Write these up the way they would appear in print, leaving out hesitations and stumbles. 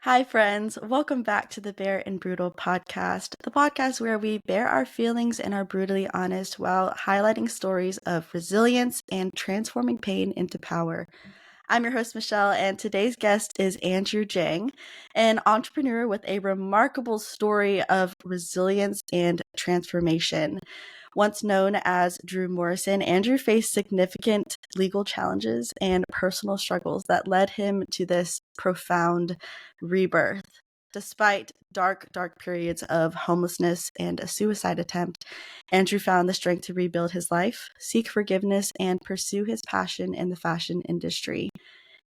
Hi, friends. Welcome back to the Bare and Brutal podcast, the podcast where we bare our feelings and are brutally honest while highlighting stories of resilience and transforming pain into power. I'm your host, Michelle, and today's guest is Andrew Jang, an entrepreneur with a remarkable story of resilience and transformation. Once known as Drew Morrison, Andrew faced significant legal challenges and personal struggles that led him to this profound rebirth. Despite dark periods of homelessness and a suicide attempt, Andrew found the strength to rebuild his life, seek forgiveness, and pursue his passion in the fashion industry.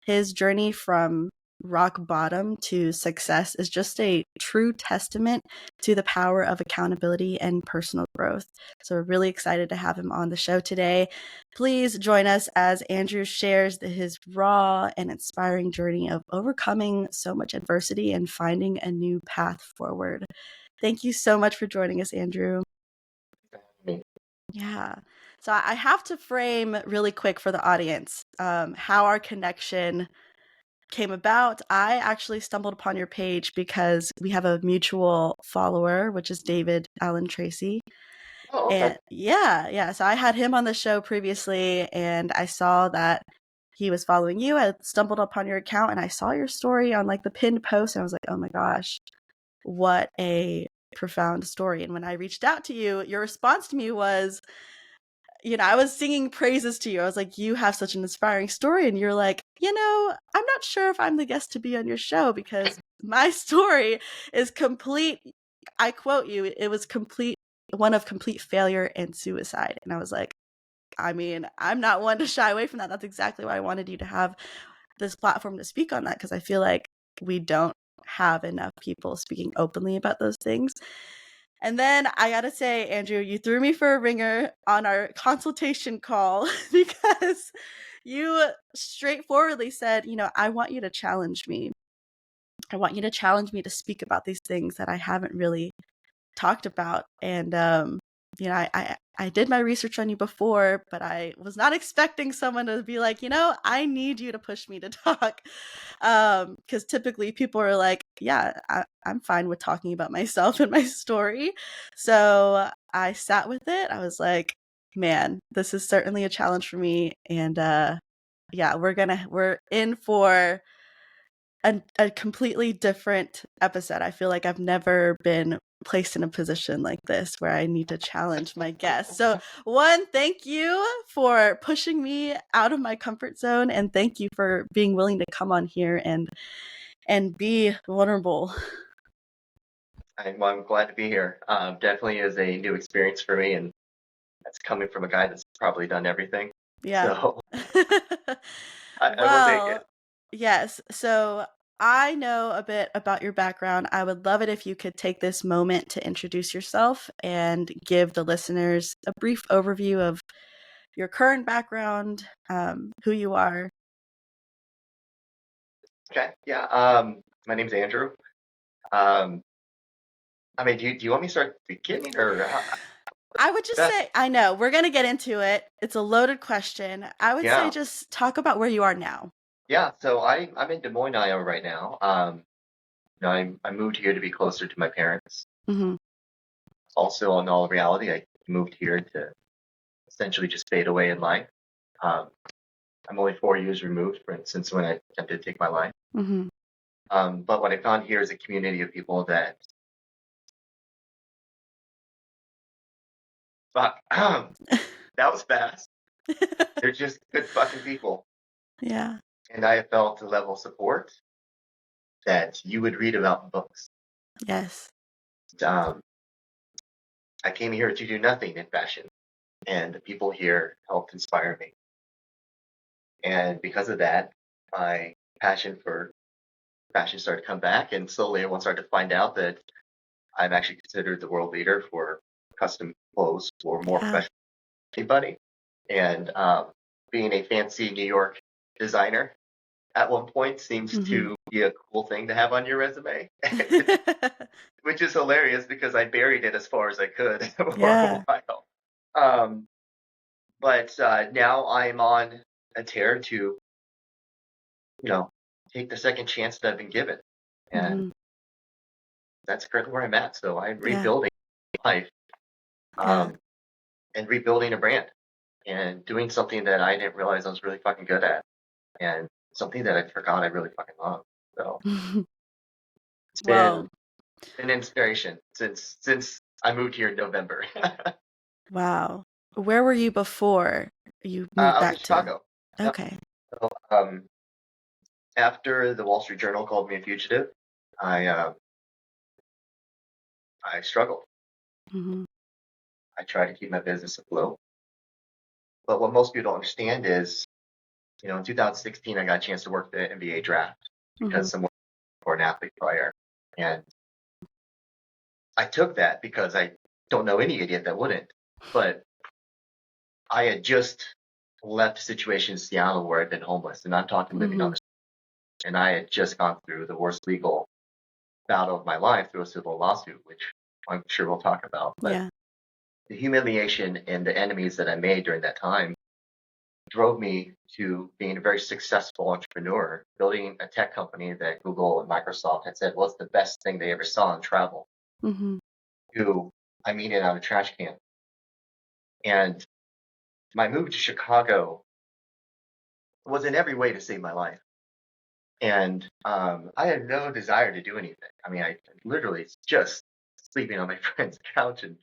His journey from rock bottom to success is just a true testament to the power of accountability and personal growth. So we're really excited to have him on the show today. Please join us as Andrew shares his raw and inspiring journey of overcoming so much adversity and finding a new path forward. Thank you so much for joining us, Andrew. Yeah. So I have to frame really quick for the audience how our connection came about. I actually stumbled upon your page because we have a mutual follower, which is David Allen Tracy. Oh, okay. And yeah. So I had him on the show previously, and I saw that he was following you. I stumbled upon your account and I saw your story on like the pinned post, and I was like, oh my gosh, what a profound story. And when I reached out to you, your response to me was, I was singing praises to you. I was like, you have such an inspiring story. And you're like, I'm not sure if I'm the guest to be on your show because my story is complete. I quote you, it was one of complete failure and suicide. And I was like, I'm not one to shy away from that. That's exactly why I wanted you to have this platform to speak on that, because I feel like we don't have enough people speaking openly about those things. And then I gotta say, Andrew, you threw me for a ringer on our consultation call because you straightforwardly said, I want you to challenge me. I want you to challenge me to speak about these things that I haven't really talked about. And I did my research on you before, but I was not expecting someone to be like, I need you to push me to talk. Because typically people are like, yeah, I'm fine with talking about myself and my story. So I sat with it. I was like, man, this is certainly a challenge for me. And yeah, we're in for a completely different episode. I feel like I've never been placed in a position like this where I need to challenge my guests. So, one, thank you for pushing me out of my comfort zone, and thank you for being willing to come on here and be vulnerable. I'm glad to be here. Definitely is a new experience for me, and that's coming from a guy that's probably done everything. Yeah. So I will take it. Well, yes. So I know a bit about your background. I would love it if you could take this moment to introduce yourself and give the listeners a brief overview of your current background, who you are. Okay. Yeah. My name's Andrew. Um, do you want me to start at the beginning or I would just that? say, I know we're going to get into it. It's a loaded question. I would say Yeah. just talk about where you are now. Yeah. So I'm in Des Moines, Iowa right now. I moved here to be closer to my parents. Mm-hmm. Also, in all reality, I moved here to essentially just fade away in life. Um, I'm only 4 years removed, for instance, when I attempted to take my life. Mm-hmm. But what I found here is a community of people that, fuck, that was fast. They're just good fucking people. Yeah. And I have felt a level of support that you would read about in books. Yes. Um, I came here to do nothing in fashion, and the people here helped inspire me. And because of that, my passion for fashion started to come back, and slowly everyone started to find out that I'm actually considered the world leader for custom clothes for more Yeah. professional anybody. And being a fancy New York designer at one point seems Mm-hmm. to be a cool thing to have on your resume, which is hilarious because I buried it as far as I could for a Yeah. while. Um, but now I'm on a tear to, take the second chance that I've been given. and Mhm. that's currently where I'm at. So I'm Yeah. rebuilding life, Yeah. um, and rebuilding a brand and doing something that I didn't realize I was really fucking good at, and something that I forgot I really fucking love. So it's been Well, an inspiration since I moved here in November. wow. Where were you before you moved I was in back to? Chicago. Yep. Okay. So, after the Wall Street Journal called me a fugitive, I I struggled. Mhm. I tried to keep my business afloat. But what most people don't understand is, in 2016, I got a chance to work the NBA draft Mhm. because someone for an athlete prior. And I took that because I don't know any idiot that wouldn't. But I had just left a situation in Seattle where I'd been homeless, and I'm talking living on Mhm. the street. And I had just gone through the worst legal battle of my life through a civil lawsuit, which I'm sure we'll talk about. But Yeah. the humiliation and the enemies that I made during that time drove me to being a very successful entrepreneur, building a tech company that Google and Microsoft had said was the best thing they ever saw in travel. Mhm. To I'm eating out of a trash can. And my move to Chicago was in every way to save my life. And I had no desire to do anything. I mean, I literally just sleeping on my friend's couch and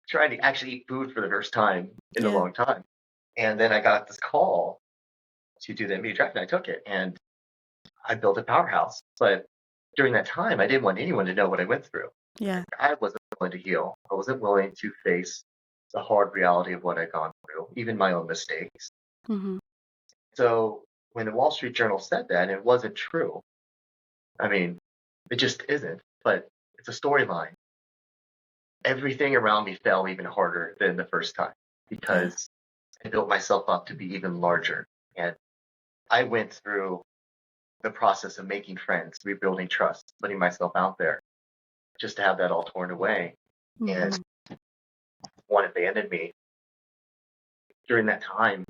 trying to actually eat food for the first time in a Yeah. long time. And then I got this call to do the NBA draft, and I took it. And I built a powerhouse. But during that time, I didn't want anyone to know what I went through. Yeah. I wasn't willing to heal. I wasn't willing to face the hard reality of what I'd gone through, even my own mistakes. Mhm. So when the Wall Street Journal said that, it wasn't true. I mean, it just isn't. But it's a storyline. Everything around me fell even harder than the first time Yeah. because I built myself up to be even larger. And I went through the process of making friends, rebuilding trust, putting myself out there just to have that all torn away. And Mhm. one abandoned me during that time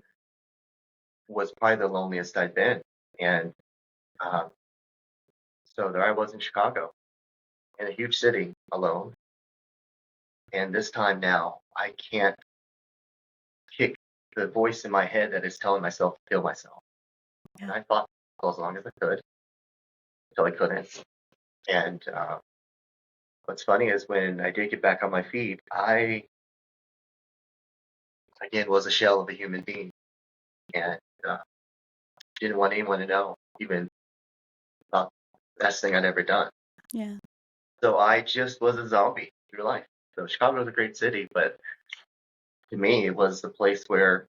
was probably the loneliest I'd been. And um, so there I was in Chicago, in a huge city, alone. And this time now, I can't kick the voice in my head that is telling myself to kill myself. And Yeah. I fought as long as I could until I couldn't. And what's funny is when I did get back on my feet, I again was a shell of a human being and uh, didn't want anyone to know, even about the best thing I'd ever done. Yeah. So I just was a zombie through life. So Chicago was a great city, but to me, it was the place where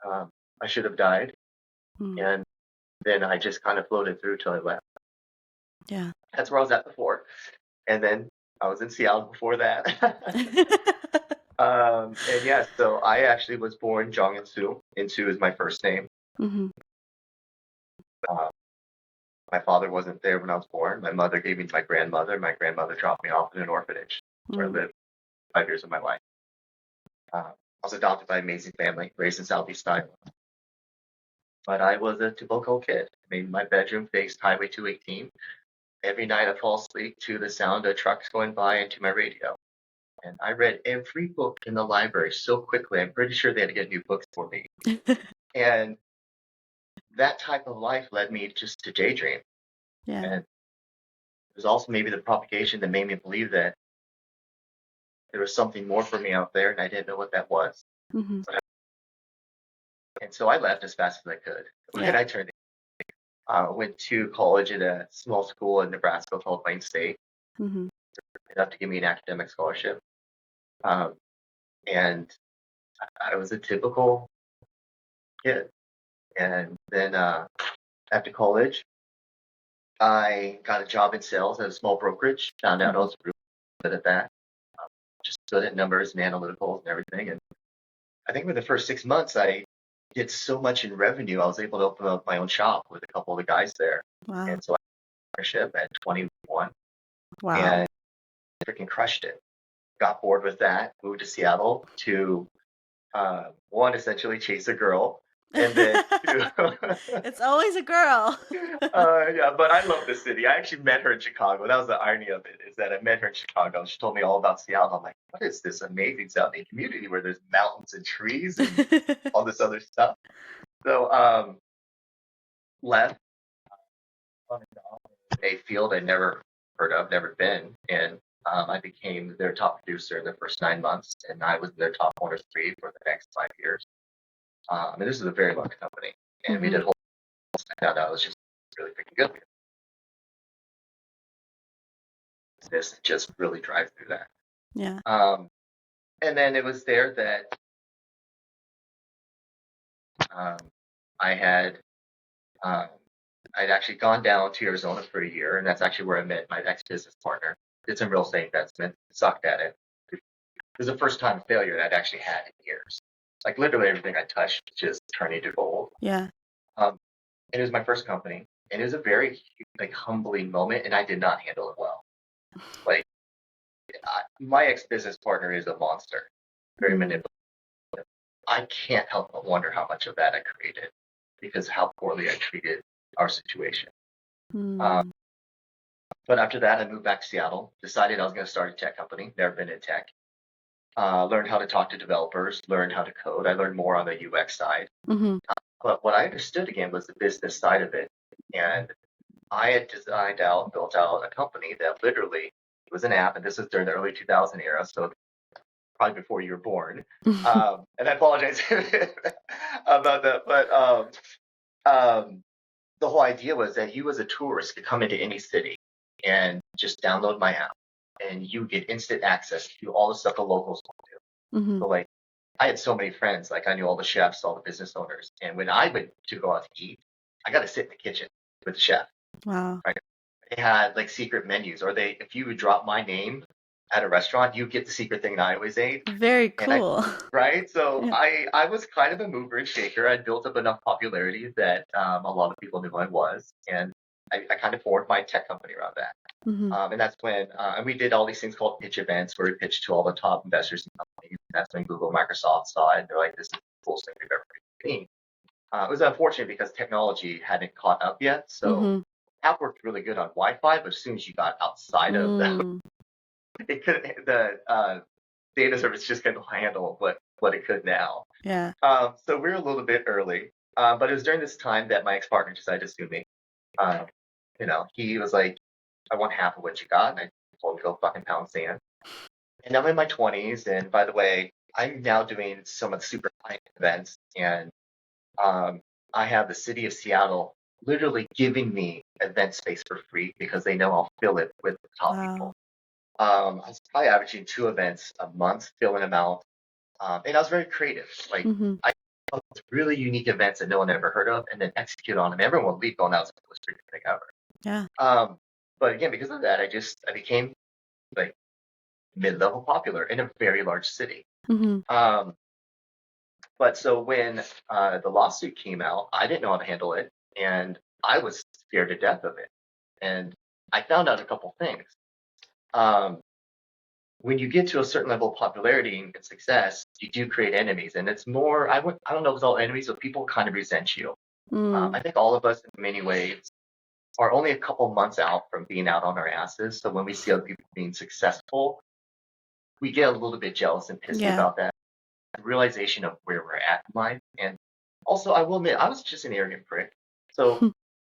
um, I should have died. Mm. And then I just kind of floated through till I left. Yeah. That's where I was at before. And then I was in Seattle before that. And yeah, so I actually was born Jang and Sue, and Sue is my first name. Mhm. Uh, my father wasn't there when I was born. My mother gave me to my grandmother. My grandmother dropped me off in an orphanage where I Mm. lived 5 years of my life. I was adopted by an amazing family, raised in Southeast Iowa. But I was a typical kid. I mean, my bedroom faced Highway 218. Every night I fall asleep to the sound of trucks going by and to my radio. And I read every book in the library so quickly, I'm pretty sure they had to get new books for me. And that type of life led me just to daydream. Yeah. And there's also maybe the propagation that made me believe that there was something more for me out there, and I didn't know what that was. Mhm. And so I left as fast as I could when Yeah. I turned. Went to college at a small school in Nebraska called Wayne State, Mhm. enough to give me an academic scholarship. Um, and I was a typical kid. And then after college, I got a job in sales at a small brokerage. Found out I Mhm. was really good at that, just good at numbers and analyticals and everything. And I think for the first 6 months, I did so much in revenue, I was able to open up my own shop with a couple of the guys there. Wow. And so I got ownership at 21 Wow. and freaking crushed it. Got bored with that, moved to Seattle to one, essentially chase a girl, And then two, It's always a girl. yeah, but I love the city. I actually met her in Chicago. That was the irony of it, is that I met her in Chicago. She told me all about Seattle. I'm like, what is this amazing sounding community where there's mountains and trees and all this other stuff? So left a field I'd never heard of, never been, and I became their top producer in the first 9 months, and I was their top one or three for the next 5 years. And this is a very large company, and we did a whole. I found out I was just really freaking good. This just really drive through that. Yeah. And then it was there that I had I'd actually gone down to Arizona for a year, and that's actually where I met my ex-business partner. Did some real estate investment, sucked at it. It was the first time failure that I'd actually had in years. Like literally everything I touched just turned into gold. Yeah. And it was my first company, and it was a very like humbling moment, and I did not handle it well. Like my ex-business partner is a monster, very manipulative. I can't help but wonder how much of that I created because how poorly I treated our situation. But after that, I moved back to Seattle, decided I was going to start a tech company, never been in tech. Learned how to talk to developers, learned how to code. I learned more on the UX side. But what I understood again was the business side of it. And I had built out a company that literally it was an app, and this was during the early 2000 era, so probably before you were born. And I apologize about that. But the whole idea was that you as a tourist could come into any city and just download my app, and you get instant access to all the stuff the locals will do. So like, I had so many friends, like I knew all the chefs, all the business owners, and when I went to go out to eat, I got to sit in the kitchen with the chef. Wow. Right? They had like secret menus, or if you would drop my name at a restaurant, you get the secret thing that I always ate. Very cool. Right? So Yeah. I was kind of a mover and shaker. I'd built up enough popularity that a lot of people knew who I was, and I kind of formed my tech company around that. And that's when and we did all these things called pitch events where we pitched to all the top investors and companies. That's when Google, Microsoft saw it. They're like, this is the coolest thing we've ever seen. It was unfortunate because technology hadn't caught up yet. So app worked really good on Wi-Fi, but as soon as you got outside of that, it couldn't. The data service just couldn't handle what it could now. Yeah. So we were a little bit early, but it was during this time that my ex-partner decided to sue me. He was like, I want half of what you got. And I told him, go fucking pound sand. And I'm in my 20s. And by the way, I'm now doing some of the super high events. And I have the city of Seattle literally giving me event space for free because they know I'll fill it with the top people. I was probably averaging 2 events a month, filling them out. And I was very creative. Like, I thought really unique events that no one ever heard of and then execute on them. Everyone would leave going, that was the most freaking thing ever. Yeah. But again, because of that, I became like mid-level popular in a very large city. But so when the lawsuit came out, I didn't know how to handle it, and I was scared to death of it. And I found out a couple things. When you get to a certain level of popularity and success, you do create enemies, and it's more. I don't know if it's all enemies, but people kind of resent you. I think all of us, in many ways, are only a couple months out from being out on our asses. So when we see other people being successful, we get a little bit jealous and pissy about that. The realization of where we're at in life. And also, I will admit, I was just an arrogant prick. So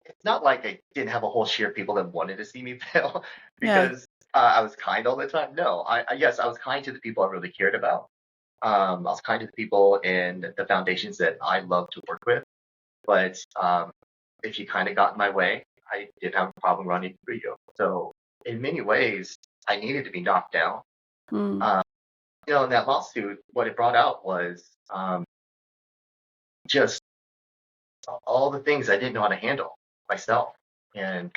it's not like I didn't have a whole share of people that wanted to see me fail because I was kind all the time. No, yes, I was kind to the people I really cared about. I was kind to the people in the foundations that I love to work with. But if you kind of got in my way, I did have a problem running through you. So in many ways, I needed to be knocked down. In that lawsuit, what it brought out was just all the things I didn't know how to handle myself. And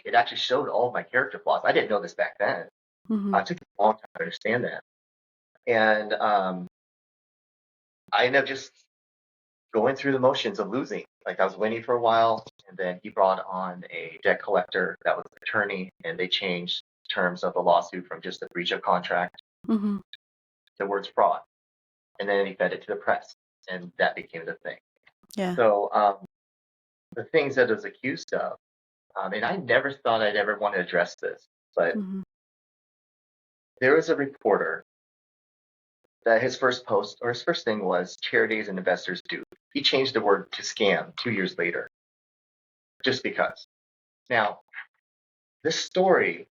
it actually showed all of my character flaws. I didn't know this back then. It took a long time to understand that. And I ended up just going through the motions of losing. Like I was winning for a while, and then he brought on a debt collector that was an attorney, and they changed terms of the lawsuit from just a breach of contract to the words fraud. And then he fed it to the press, and that became the thing. Yeah. So the things that I was accused of, and I never thought I'd ever want to address this, but Mm-hmm. there was a reporter that his first post or his first thing was charities and investors do. He changed the word to scam 2 years later, just because. Now, this story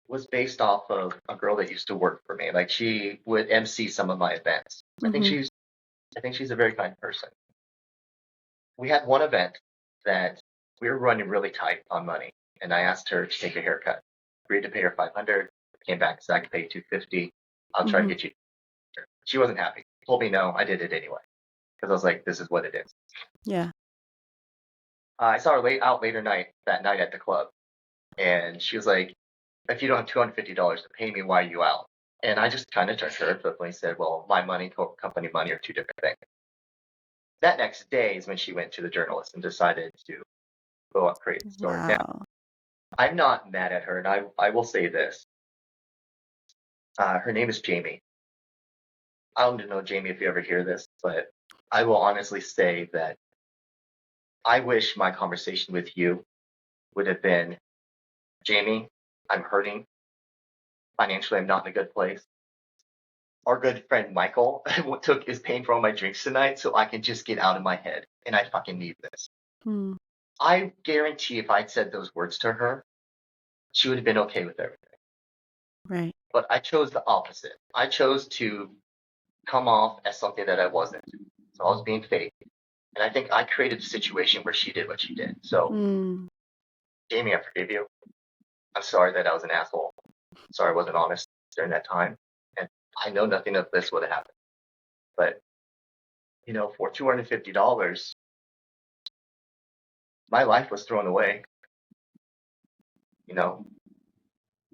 was based off of a girl that used to work for me. Like she would MC some of my events. Mm-hmm. I think she's a very kind person. We had one event that we were running really tight on money, and I asked her to take a haircut. Agreed to pay her 500. Came back and said I could pay 250. I'll try to Mm-hmm. get you. She wasn't happy. Told me no. I did it anyway because I was like, this is what it is. Yeah. I saw her out later that night at the club, and she was like, if you don't have $250 to pay me, why are you out? And I just kind of turned to her flippantly and said, well, my money, company money are two different things. That next day is when she went to the journalist and decided to go up create the story. Now, Wow. I'm not mad at her, and I will say this. Her name is Jamie. I don't know, Jamie, if you ever hear this, but I will honestly say that I wish my conversation with you would have been, Jamie, I'm hurting. Financially, I'm not in a good place. Our good friend Michael is paying for all my drinks tonight so I can just get out of my head. And I fucking need this. Hmm. I guarantee if I'd said those words to her, she would have been okay with everything. Right. But I chose the opposite. I chose to come off as something that I wasn't. So I was being fake. And I think I created a situation where she did what she did. So, Mm. Jamie, I forgive you. I'm sorry that I was an asshole. Sorry I wasn't honest during that time. And I know nothing of this would have happened. But, for $250, my life was thrown away. You know,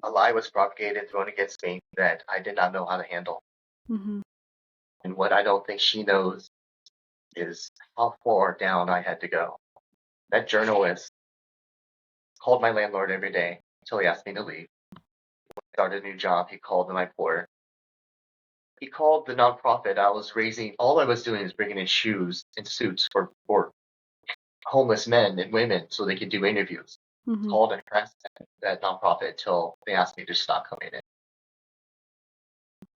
a lie was propagated, thrown against me that I did not know how to handle. Mm-hmm. And what I don't think she knows is how far down I had to go. That journalist called my landlord every day until he asked me to leave. Started a new job. He called my employer. He called the nonprofit I was raising. All I was doing is bringing in shoes and suits for homeless men and women so they could do interviews. Mm-hmm. Called and harassed that nonprofit until they asked me to stop coming in.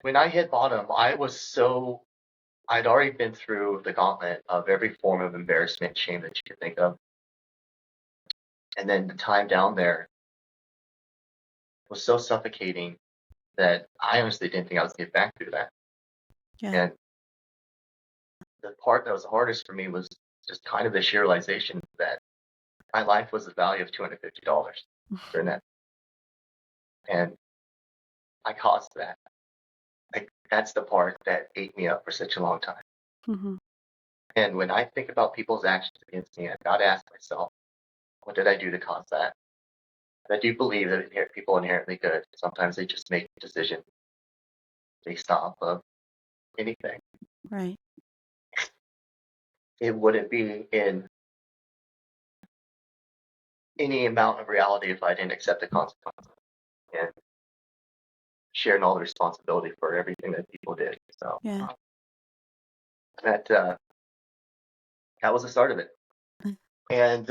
When I hit bottom, I'd already been through the gauntlet of every form of embarrassment, shame that you could think of. And then the time down there was so suffocating that I honestly didn't think I was going to get back through that. Yeah. And the part that was the hardest for me was just kind of this realization that my life was the value of $250 during that. And I caused that. That's the part that ate me up for such a long time. Mm-hmm. And when I think about people's actions against me, I've got to ask myself, what did I do to cause that? I do believe that people are inherently good. Sometimes they just make decisions based off of anything. Right. It wouldn't be in any amount of reality if I didn't accept the consequences and sharing all the responsibility for everything that people did. So Yeah. that was the start of it. And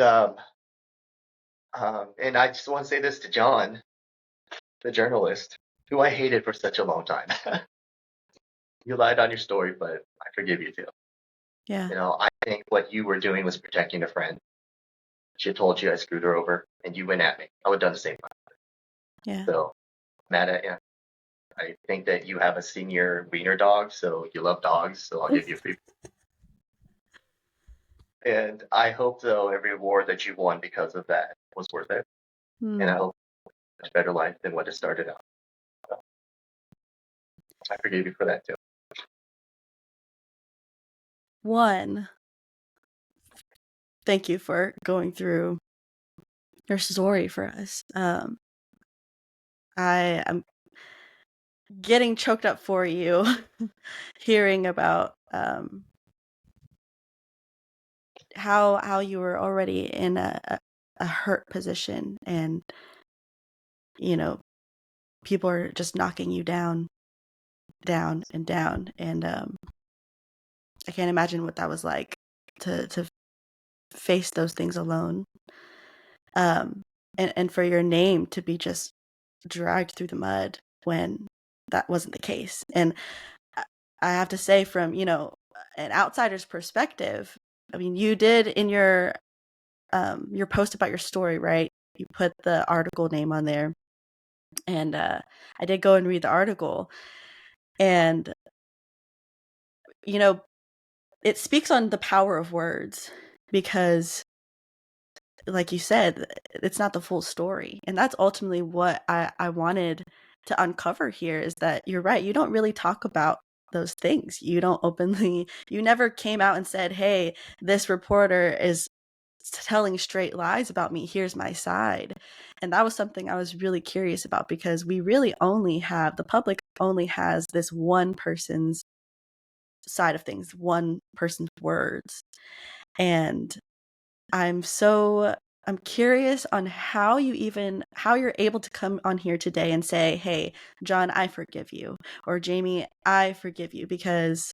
and I just want to say this to John, the journalist, who I hated for such a long time. You lied on your story, but I forgive you too. Yeah. I think what you were doing was protecting a friend. She told you I screwed her over, and you went at me. I would have done the same. Yeah. So, mad at you. I think that you have a senior wiener dog, so you love dogs, so I'll give you a free. And I hope, though, every award that you won because of that was worth it. And I Mm. hope a much better life than what it started out. So, I forgive you for that, too. One, thank you for going through your story for us. I am getting choked up for you hearing about how you were already in a hurt position, and people are just knocking you down, down and down, and I can't imagine what that was like to face those things alone. Um, and for your name to be just dragged through the mud when that wasn't the case. And I have to say, from, you know, an outsider's perspective, I mean, you did in your post about your story, right? You put the article name on there, and I did go and read the article, and you know, it speaks on the power of words, because like you said, it's not the full story. And that's ultimately what I wanted to uncover here, is that you're right. You don't really talk about those things. You don't openly, you never came out and said, hey, this reporter is telling straight lies about me. Here's my side. And that was something I was really curious about, because we really only have, the public only has this one person's side of things, one person's words. And I'm curious on how you're able to come on here today and say, hey, John, I forgive you, or Jamie, I forgive you, because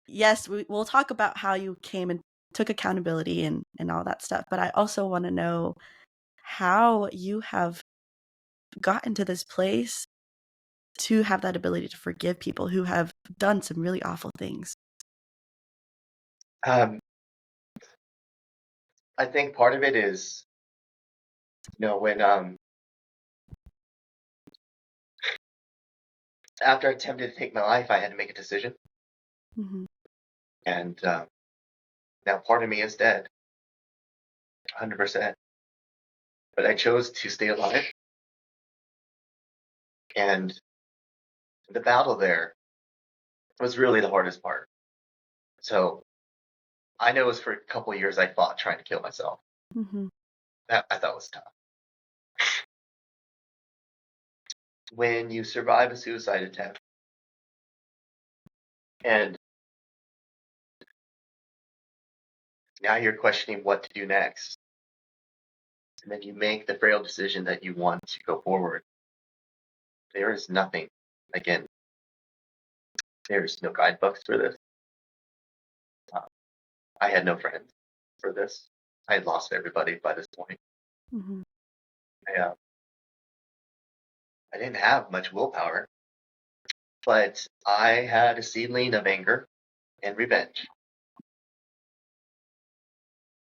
yes, we'll talk about how you came and took accountability and all that stuff, but I also want to know how you have gotten to this place to have that ability to forgive people who have done some really awful things. Um, I think part of it is, when after I attempted to take my life, I had to make a decision, Mm-hmm. and now part of me is dead, 100%. But I chose to stay alive, and the battle there was really the hardest part. So I know it was for a couple of years I fought trying to kill myself. Mm-hmm. That I thought was tough. When you survive a suicide attempt and now you're questioning what to do next, and then you make the frail decision that you want to go forward, there is nothing. Again, there's no guidebooks for this. I had no friends for this. I had lost everybody by this point. Mm-hmm. I didn't have much willpower, but I had a seedling of anger and revenge.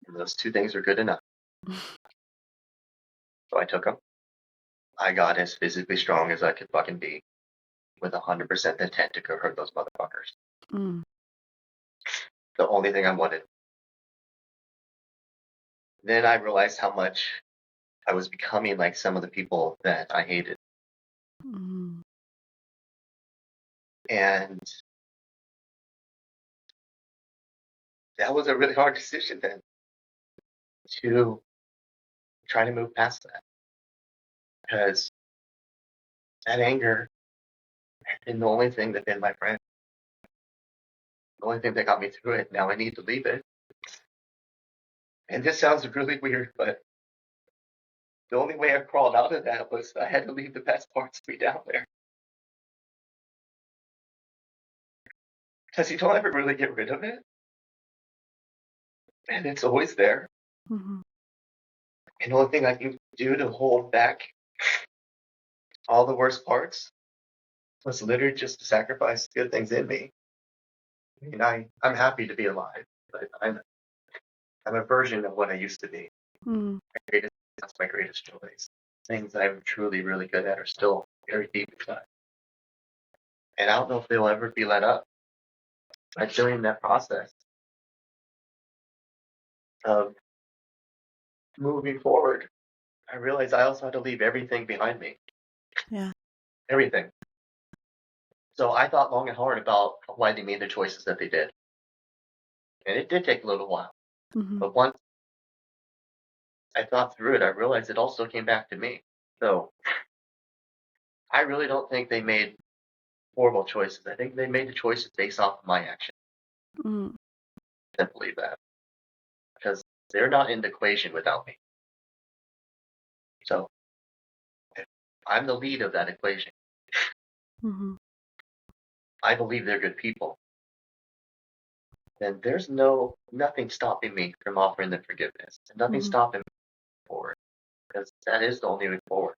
And those two things were good enough. So I took them. I got as physically strong as I could fucking be, with 100% intent to go hurt those motherfuckers. Mm. The only thing I wanted. Then I realized how much I was becoming like some of the people that I hated. Mm. And that was a really hard decision then, to try to move past that. Because that anger had been the only thing that been my friend. The only thing that got me through it. Now I need to leave it. And this sounds really weird, but the only way I crawled out of that was I had to leave the best parts of me down there. Because you don't ever really get rid of it. And it's always there. Mm-hmm. And the only thing I can do to hold back all the worst parts was literally just to sacrifice good things in me. I mean, I'm happy to be alive, but I'm a version of what I used to be. Mm. That's my greatest joys. Things I'm truly, really good at are still very deep inside. And I don't know if they'll ever be let up. But during that process of moving forward, I realized I also had to leave everything behind me. Yeah. Everything. So I thought long and hard about why they made the choices that they did. And it did take a little while. Mm-hmm. But once I thought through it, I realized it also came back to me. So I really don't think they made horrible choices. I think they made the choices based off of my action. Mm. I believe that. Because they're not in the equation without me. So I'm the lead of that equation. Mm-hmm. I believe they're good people. then there's nothing stopping me from offering them forgiveness, and nothing Mhm. stopping me forward, because that is the only way forward.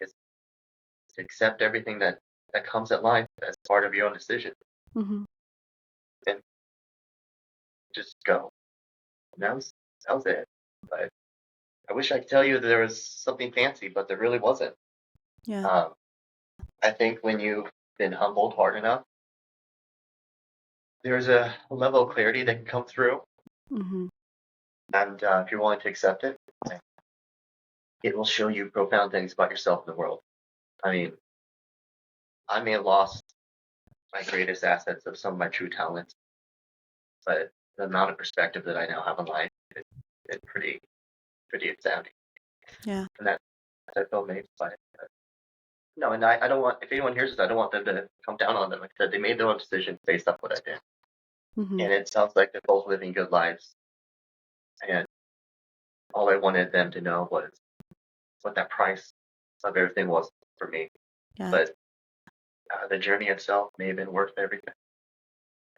Is to accept everything that comes at life as part of your own decision, Mhm. and just go. And that was it. But I wish I could tell you that there was something fancy, but there really wasn't. Yeah. Um, I think when you've been humbled hard enough, there's a level of clarity that can come through, Mhm. and if you're willing to accept it, it will show you profound things about yourself in the world. I mean, I may have lost my greatest assets of some of my true talents, but the amount of perspective that I now have in life is pretty astounding. Yeah. And that I feel amazed by it. But, no, and I don't want, if anyone hears this, I don't want them to come down on them. Like I said, they made their own decisions based off what I did. Mhm. And it sounds like they're both living good lives. And all I wanted them to know was what that price of everything was for me. Yeah. But the journey itself may have been worth everything.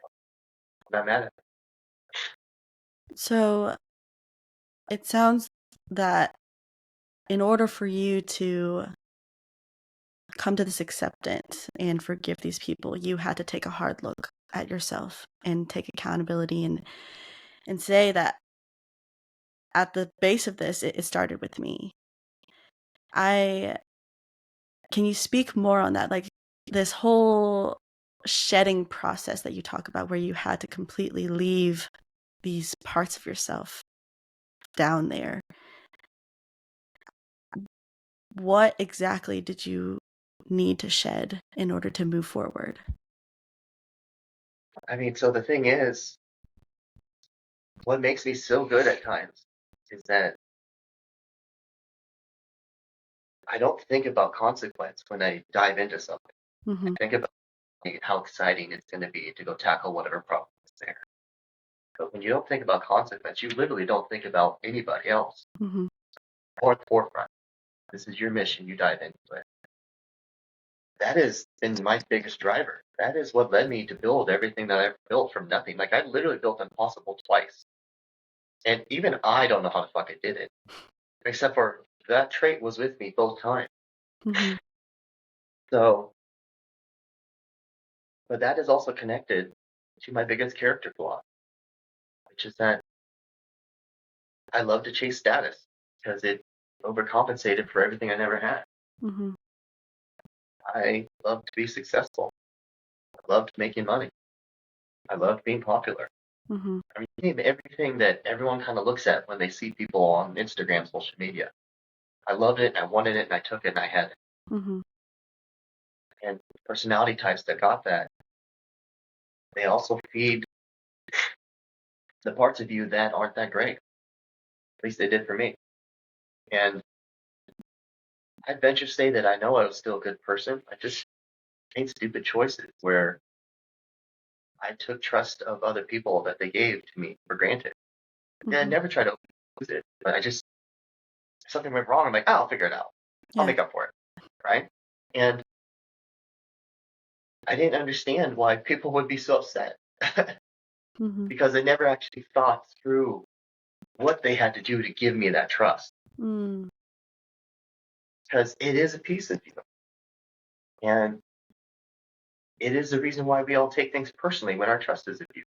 I'm not mad at it. So it sounds that in order for you to come to this acceptance and forgive these people, you had to take a hard look at yourself and take accountability and say that at the base of this, it started with me. I Can you speak more on that? Like this whole shedding process that you talk about, where you had to completely leave these parts of yourself down there. What exactly did you need to shed in order to move forward? I mean, so the thing is, what makes me so good at times is that I don't think about consequence when I dive into something. I Mm-hmm. think about how exciting it's going to be to go tackle whatever problem is there. But when you don't think about consequence, you literally don't think about anybody else Mm-hmm. or at the forefront. This is your mission. You dive into it. That has been my biggest driver. That is what led me to build everything that I've built from nothing. Like I literally built Impossible twice. And even I don't know how the fuck I did it. Except for that trait was with me both times. Mm-hmm. So, but that is also connected to my biggest character flaw, which is that I love to chase status because it overcompensated for everything I never had. Mm-hmm. I love to be successful. I loved making money. I loved being popular. Mm-hmm. I mean, you name everything that everyone kind of looks at when they see people on Instagram, social media. I loved it, I wanted it, and I took it, and I had it. Mm-hmm. And personality types that got that, they also feed the parts of you that aren't that great. At least they did for me. And I'd venture to say that I know I was still a good person. I just made stupid choices where I took trust of other people that they gave to me for granted. And I Mm-hmm. never tried to lose it, but I just, if something went wrong, I'm like, oh, I'll figure it out. I'll Yeah. make up for it. Right. And I didn't understand why people would be so upset Mm-hmm. because they never actually thought through what they had to do to give me that trust. Mm. Because it is a piece of you. And it is the reason why we all take things personally when our trust is abused.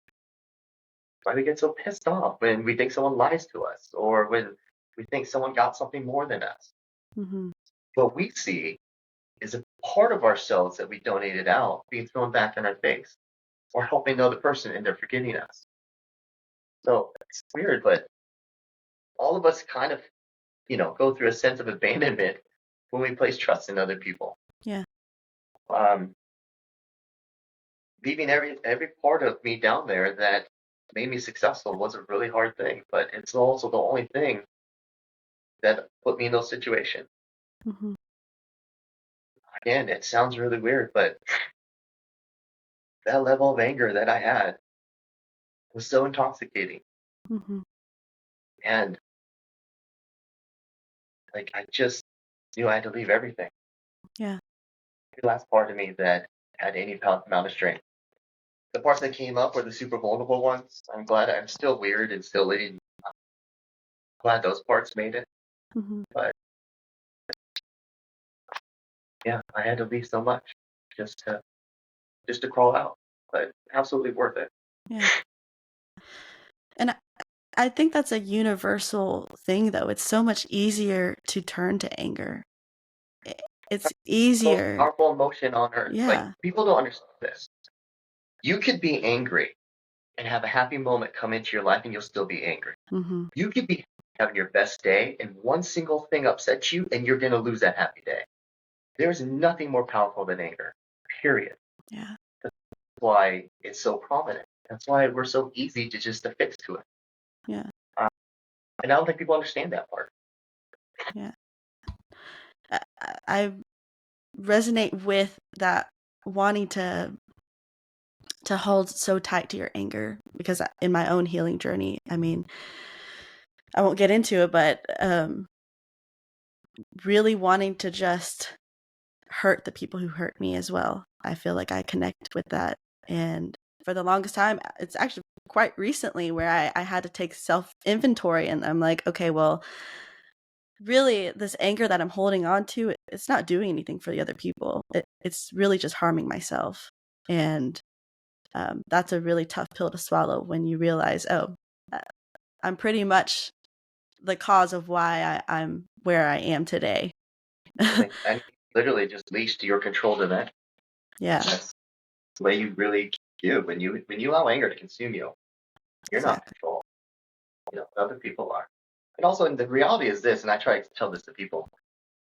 Why we get so pissed off when we think someone lies to us or when we think someone got something more than us. Mm-hmm. What we see is a part of ourselves that we donated out being thrown back in our face or helping the other person and they're forgetting us. So it's weird, but all of us kind of, go through a sense of abandonment when we place trust in other people. Yeah. Um, Leaving every part of me down there that made me successful was a really hard thing, but it's also the only thing that put me in those situations. Mm-hmm. Again, it sounds really weird, but that level of anger that I had was so intoxicating. Mm-hmm. And like I just knew I had to leave everything. Yeah. The last part of me that had any amount of strength. the parts that came up were the super vulnerable ones. I'm still weird and silly, and I'm glad those parts made it. Mm-hmm. But yeah, I had to leave so much just to crawl out. But absolutely worth it. Yeah. And I think that's a universal thing, though. It's so much easier to turn to anger. It's Most easier. powerful emotion on earth. Like, Yeah. people don't understand this. You could be angry and have a happy moment come into your life, and you'll still be angry. Mm-hmm. You could be having your best day, and one single thing upsets you, and you're going to lose that happy day. There's nothing more powerful than anger, period. Yeah. That's why it's so prominent. That's why we're so easy to just affix to it. Yeah. And I don't think people understand that part. Yeah. I resonate with that, wanting to hold so tight to your anger, because in my own healing journey, I mean, I won't get into it, but really wanting to just hurt the people who hurt me as well. I feel like I connect with that. And for the longest time, it's actually quite recently where I had to take self inventory, and I'm like, okay, well, really, this anger that I'm holding on to, it's not doing anything for the other people. It's really just harming myself. And that's a really tough pill to swallow when you realize, oh, uh, I'm pretty much the cause of why I'm where I am today. And literally just leash your control to that. Yeah, That's the way you really do. When you allow anger to consume you, you're not in exactly. control. Other people are. And also, and the reality is this, and I try to tell this to people: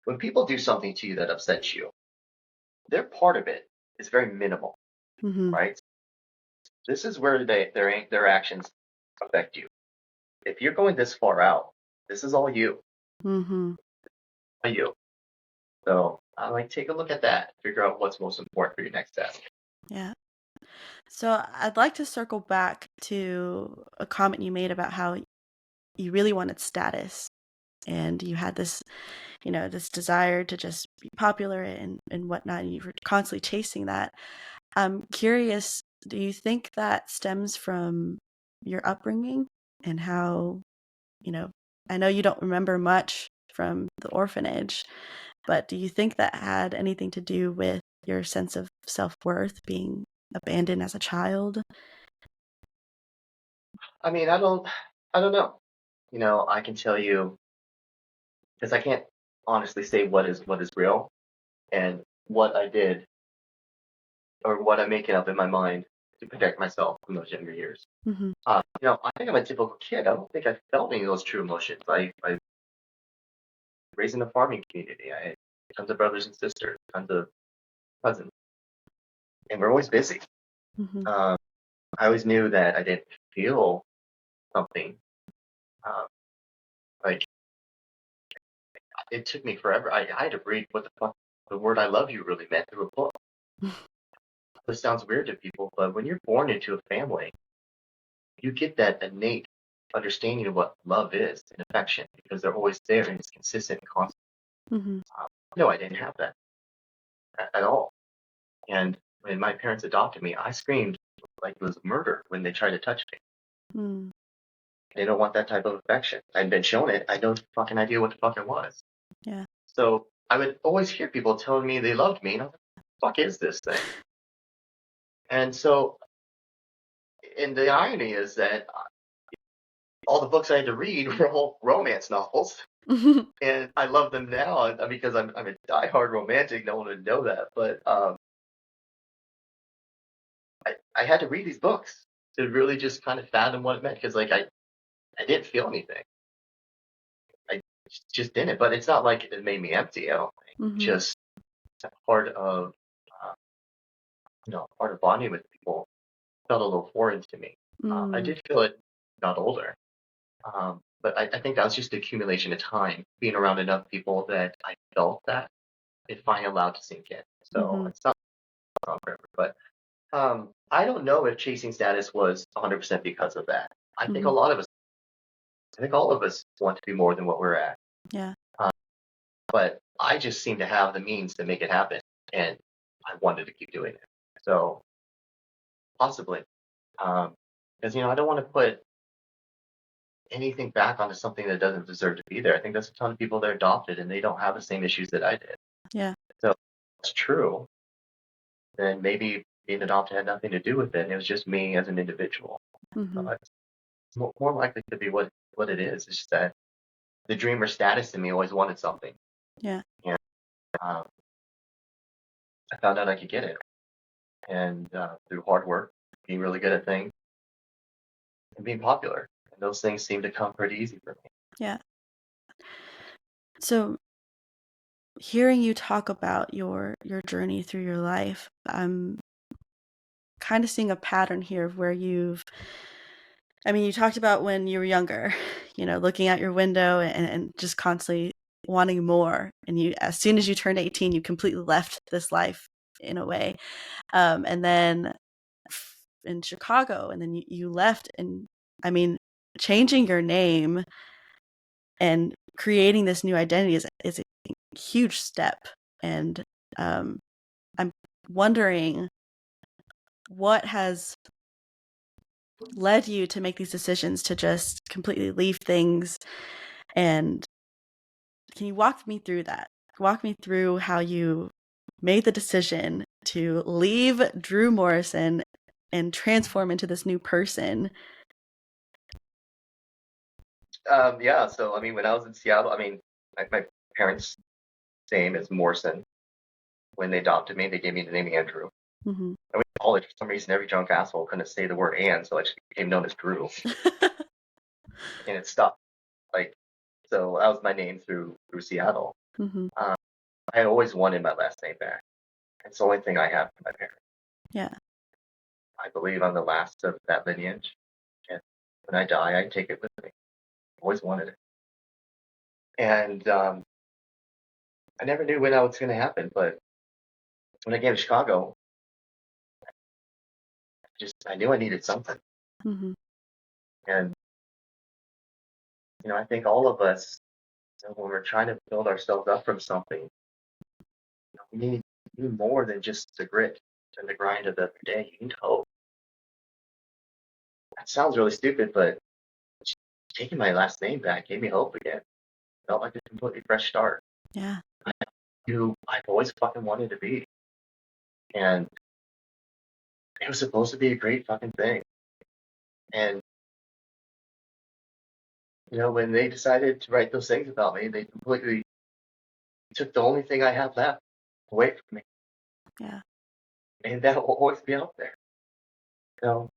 when people do something to you that upsets you, their part of it is very minimal, Mm-hmm. right? This is where their actions affect you. If you're going this far out, this is all you, Mm-hmm. all you. So I like, take a look at that, figure out what's most important for your next step. Yeah. So I'd like to circle back to a comment you made about how you really wanted status, and you had this, this desire to just be popular and whatnot, and you were constantly chasing that. I'm curious, do you think that stems from your upbringing and how, you know, I know you don't remember much from the orphanage, but do you think that had anything to do with your sense of self-worth being abandoned as a child? I mean, I don't know. I can tell you, because I can't honestly say what is real and what I did or what I'm making up in my mind to protect myself from those younger years. Mm-hmm. I think I'm a typical kid. I don't think I felt any of those true emotions. I raised in a farming community. I had tons of brothers and sisters, tons of cousins, and we're always busy. Mm-hmm. Um, I always knew that I didn't feel something. Um, like, it took me forever. I had to read what the fuck the word "I love you" really meant through a book. This sounds weird to people, but when you're born into a family, you get that innate understanding of what love is and affection because they're always there and it's consistent and constant. Mm-hmm. No, I didn't have that at all. And when my parents adopted me, I screamed like it was murder when they tried to touch me. Mm. They don't want that type of affection. I'd been shown it. I had no fucking idea what the fuck it was. Yeah. So I would always hear people telling me they loved me, and I was like, what the fuck is this thing? And so, and the irony is that all the books I had to read were all romance novels, and I love them now because I'm a diehard romantic. No one would know that, but I had to read these books to really just kind of fathom what it meant because I didn't feel anything. I just didn't. But it's not like it made me empty. I don't think. Mm-hmm. Just a part of uh, part of bonding with people felt a little foreign to me. I Mm. did feel it got older. But I think that was just the accumulation of time, being around enough people that I felt that it finally allowed to sink in. So Mm-hmm. it's not forever. But I don't know if chasing status was 100% because of that. I think Mm-hmm. a lot of us, I think all of us want to be more than what we're at. Yeah. Um, but I just seem to have the means to make it happen. And I wanted to keep doing it. So possibly. Because I don't want to put anything back onto something that doesn't deserve to be there. I think there's a ton of people that are adopted and they don't have the same issues that I did. Yeah. So if it's true, then maybe being adopted had nothing to do with it. It was just me as an individual. Mm-hmm. It's more likely to be what it is. It's just that the dreamer status in me always wanted something. Yeah. And I found out I could get it. And through hard work, being really good at things, and being popular. And those things seem to come pretty easy for me. Yeah. So hearing you talk about your journey through your life, I'm kind of seeing a pattern here of where you talked about when you were younger, looking out your window and just constantly wanting more. And as soon as you turned 18, you completely left this life in a way. And then in Chicago, and then you left, and changing your name and creating this new identity is a huge step. And I'm wondering what has led you to make these decisions to just completely leave things. And can you walk me through that? Walk me through how you made the decision to leave Drew Morrison and transform into this new person. Yeah, so when I was in Seattle, my parents' name is Morrison. When they adopted me, they gave me the name Andrew. Mm-hmm. I went to college for some reason. Every drunk asshole couldn't say the word "and," so I just became known as Drew, and it stuck. So that was my name through Seattle. Mm-hmm. I always wanted my last name back. It's the only thing I have from my parents. Yeah. I believe I'm the last of that lineage, and when I die, I take it with me. Always wanted it, and I never knew when that was going to happen. But when I came to Chicago, I knew I needed something, Mm-hmm. and I think all of us, when we're trying to build ourselves up from something, we need more than just the grit and the grind of the day. You need hope. That sounds really stupid, but taking my last name back gave me hope again. Felt like a completely fresh start. Yeah. Who I've always fucking wanted to be. And it was supposed to be a great fucking thing. And, when they decided to write those things about me, they completely took the only thing I have left away from me. Yeah. And that will always be out there. So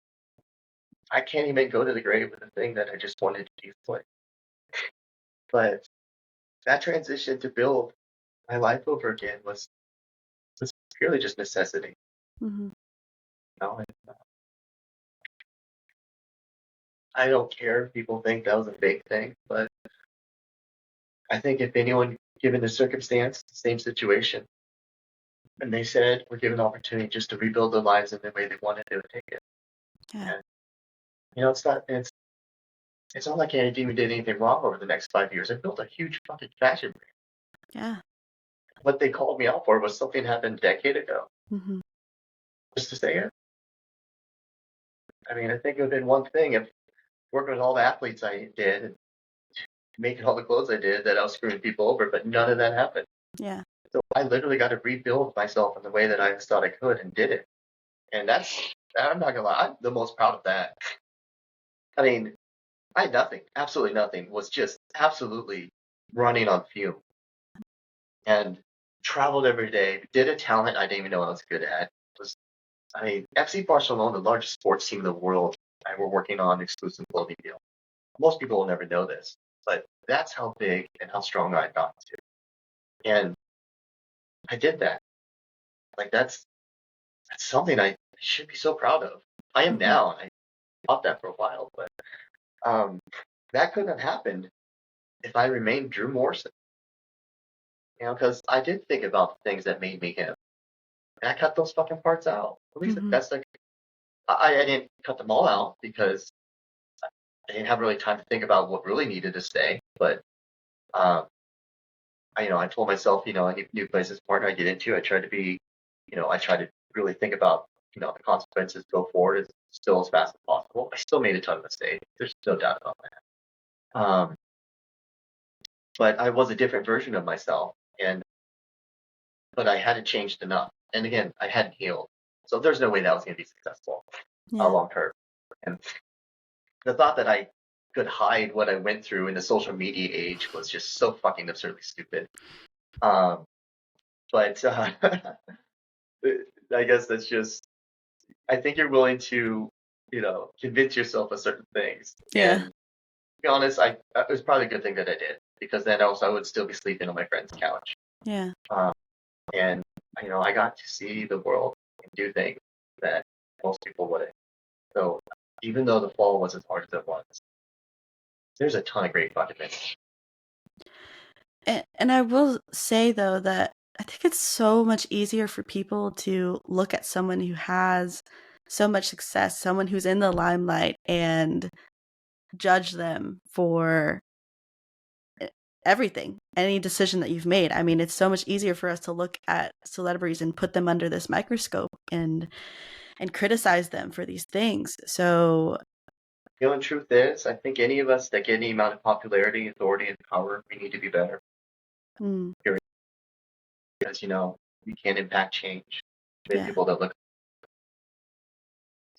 I can't even go to the grave with a thing that I just wanted to display. But that transition to build my life over again was purely just necessity. Mm-hmm. And, I don't care if people think that was a big thing, but I think if anyone given the circumstance, the same situation, and they said we're given an opportunity just to rebuild their lives in the way they wanted, they would take it. Yeah. And, it's not like I even did anything wrong over the next 5 years. I built a huge fucking fashion brand. Yeah. What they called me out for was something happened a decade ago. Mm-hmm. Just to say it. I think it would have been one thing if working with all the athletes I did and making all the clothes I did that I was screwing people over, but none of that happened. Yeah. So I literally got to rebuild myself in the way that I thought I could and did it. And I'm not gonna lie, I'm the most proud of that. I had nothing, absolutely nothing, was just absolutely running on fume. And traveled every day, did a talent I didn't even know I was good at. FC Barcelona, the largest sports team in the world, and we're working on an exclusive clothing deal. Most people will never know this, but that's how big and how strong I got to. And I did that. That's something I should be so proud of. I am Mm-hmm. now. I thought that for a while, but that couldn't have happened if I remained Drew Morrison. Because I did think about the things that made me him. And I cut those fucking parts out. At least the Mm-hmm. best I didn't cut them all out because I didn't have really time to think about what really needed to stay. But I told myself, any new business partner I get into, I tried to really think about the consequences go forward as still as fast as possible. I still made a ton of mistakes. There's no doubt about that. But I was a different version of myself, but I hadn't changed enough. And again, I hadn't healed, so there's no way that was going to be successful long term. And the thought that I could hide what I went through in the social media age was just so fucking absurdly stupid. But I guess that's just. I think you're willing to, convince yourself of certain things. Yeah. And to be honest, it was probably a good thing that I did, because then also I would still be sleeping on my friend's couch. Yeah. And I got to see the world and do things that most people wouldn't. So even though the fall was as hard as it was, there's a ton of great fundamentals. And I will say, though, that I think it's so much easier for people to look at someone who has so much success, someone who's in the limelight, and judge them for everything, any decision that you've made. I mean, it's so much easier for us to look at celebrities and put them under this microscope and criticize them for these things. So, The truth is, I think any of us that get any amount of popularity, authority, and power, we need to be better. Because, we can impact change with people that look.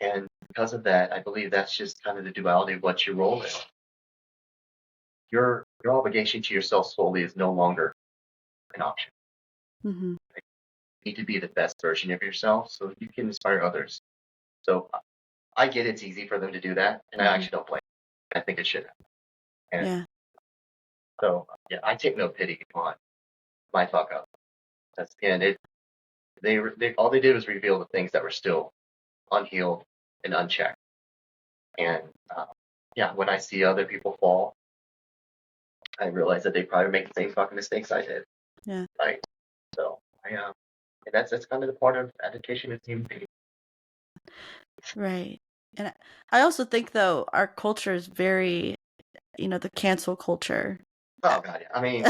And because of that, I believe that's just kind of the duality of what your role is. Your obligation to yourself solely is no longer an option. You need to be the best version of yourself so you can inspire others. So I get it's easy for them to do that, and I actually don't blame them. I think it should happen. And so, I take no pity on my fuck up. And they all they did was reveal the things that were still unhealed and unchecked. And when I see other people fall, I realize that they probably make the same fucking mistakes I did. Yeah. Right. So and that's kind of the part of education as human beings. Right. And I also think, though, our culture is very, the cancel culture. Oh god, I mean,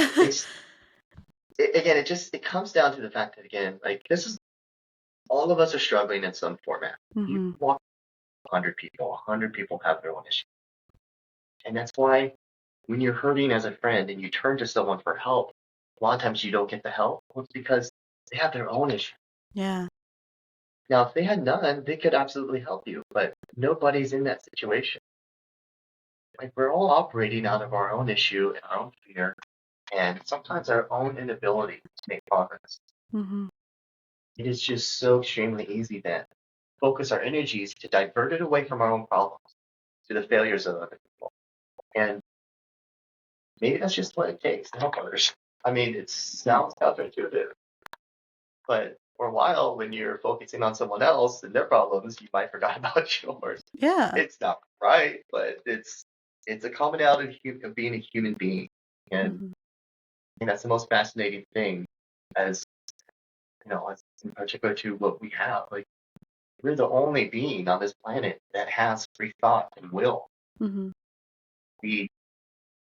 it comes down to the fact that, again, like, this is, all of us are struggling in some format. You walk 100 people, 100 people have their own issue. And that's why when you're hurting as a friend and you turn to someone for help, a lot of times you don't get the help. Well, it's because they have their own issue. Yeah. Now, if they had none, they could absolutely help you, but nobody's in that situation. Like, we're all operating out of our own issue and our own fear, and sometimes our own inability to make progress. It is just so extremely easy then to focus our energies to divert it away from our own problems to the failures of other people. And maybe that's just what it takes to help others. I mean, it sounds counterintuitive, but for a while, when you're focusing on someone else and their problems, you might forget about yours. Yeah. It's not right, but it's a commonality of being a human being. And I think that's the most fascinating thing, as in particular to what we have. Like, we're the only being on this planet that has free thought and will. We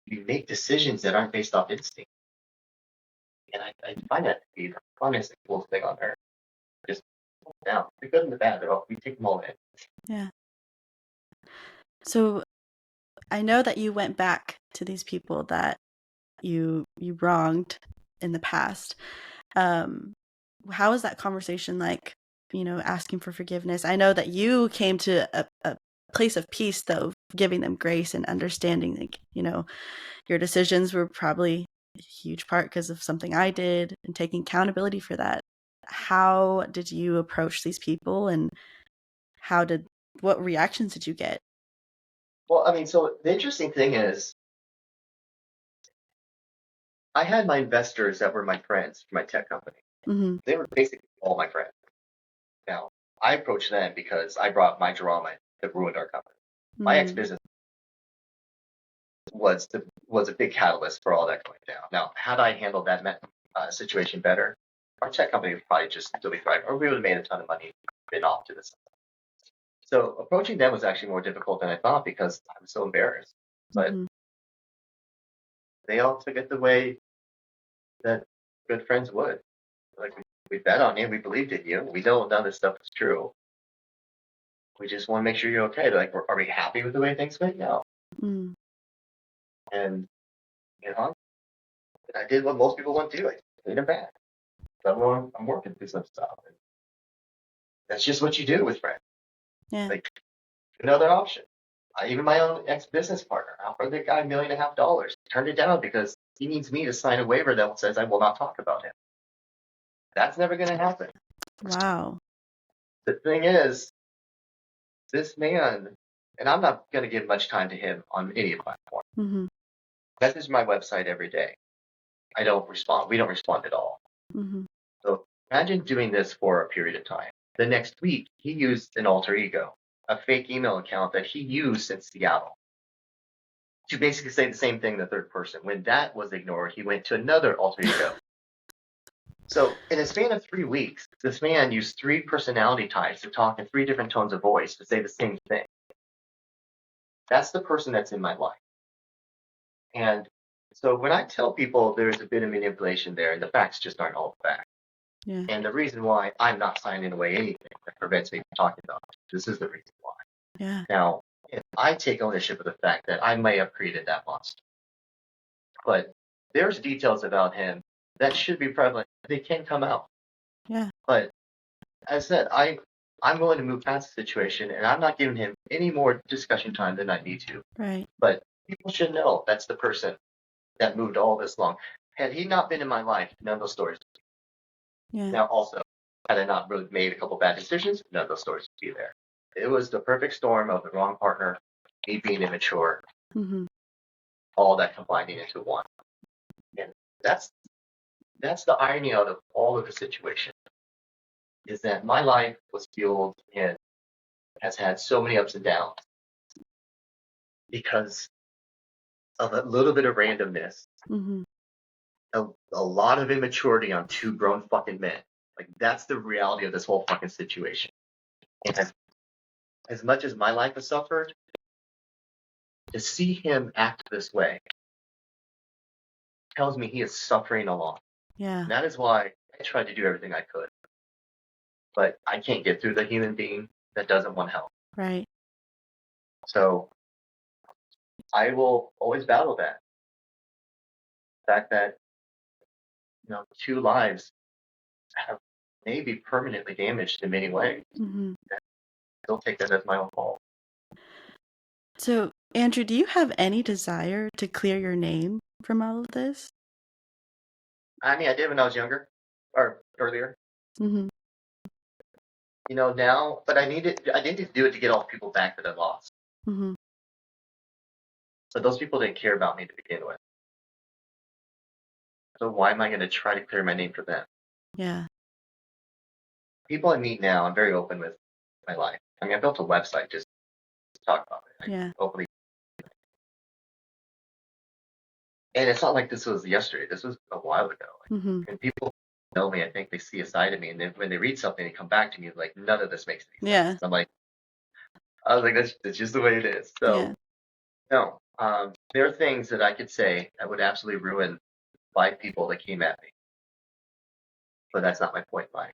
make decisions that aren't based off instinct. And I find that to be the funnest and coolest thing on earth. Just down. The good and the bad, we take them all in. Yeah. So I know that you went back to these people that you wronged in the past. How was that conversation like, asking for forgiveness? I know that you came to a place of peace, though, giving them grace and understanding, like, your decisions were probably a huge part because of something I did, and taking accountability for that. How did you approach these people, and what reactions did you get? Well, I mean, so the interesting thing is, I had my investors that were my friends for my tech company. They were basically all my friends. Now, I approached them because I brought my drama that ruined our company. My ex-business was a big catalyst for all that going down. Now, had I handled that situation better, our tech company would probably just still be thriving, or we would have made a ton of money and been off to the side. So approaching them was actually more difficult than I thought because I was so embarrassed. But they all took it the way that good friends would. Like, we bet on you, we believed in you, we know none of this stuff is true. We just want to make sure you're okay. They're like, are we happy with the way things went? No. Mm. And, I did what most people wouldn't do. I paid him back. So I'm working through some stuff. And that's just what you do with friends. Yeah. Like, another option. Even my own ex-business partner, I offered the guy $1.5 million. Turned it down because he needs me to sign a waiver that says I will not talk about him. That's never going to happen. Wow. The thing is, this man, and I'm not going to give much time to him on any platform. Mm-hmm. Message my website every day. I don't respond. We don't respond at all. Mm-hmm. So imagine doing this for a period of time. The next week, he used an alter ego, a fake email account that he used in Seattle, to basically say the same thing in the third person. When that was ignored, he went to another alter ego. So in a span of 3 weeks, this man used 3 personality types to talk in 3 different tones of voice to say the same thing. That's the person that's in my life. And so when I tell people there's a bit of manipulation there, and the facts just aren't all the facts. Yeah. And the reason why I'm not signing away anything that prevents me from talking about it, this is the reason why. Yeah. Now, if I take ownership of the fact that I may have created that monster, but there's details about him that should be prevalent. They can come out. Yeah. But as I said, I'm willing to move past the situation, and I'm not giving him any more discussion time than I need to. Right. But people should know that's the person that moved all this long. Had he not been in my life, none of those stories. Yeah. Now, also, had I not really made a couple bad decisions, none of those stories would be there. It was the perfect storm of the wrong partner, me being immature, Mm-hmm. all that combining into one. And that's the irony out of all of the situation, is that my life was fueled and has had so many ups and downs because of a little bit of randomness, Mm-hmm. a lot of immaturity on 2 grown fucking men. Like, that's the reality of this whole fucking situation. And as much as my life has suffered, to see him act this way tells me he is suffering a lot. Yeah. And that is why I tried to do everything I could. But I can't get through the human being that doesn't want help. Right. So I will always battle that. The fact that 2 lives have maybe permanently damaged in many ways. Mm-hmm. I still take that as my own fault. So, Andrew, do you have any desire to clear your name from all of this? I mean, I did when I was younger, or earlier. Mm-hmm. Now, but I needed to do it to get all the people back that I lost. Mm-hmm. But those people didn't care about me to begin with. So why am I going to try to clear my name for them? Yeah. People I meet now, I'm very open with my life. I mean, I built a website just to talk about it. Yeah. Openly. And it's not like this was yesterday. This was a while ago. Mm-hmm. And people know me. I think they see a side of me. And then when they read something, they come back to me like, none of this makes any sense. Yeah. I was like, that's just the way it is. So, Yeah. no. There are things that I could say that would absolutely ruin 5 people that came at me. But that's not my point in life.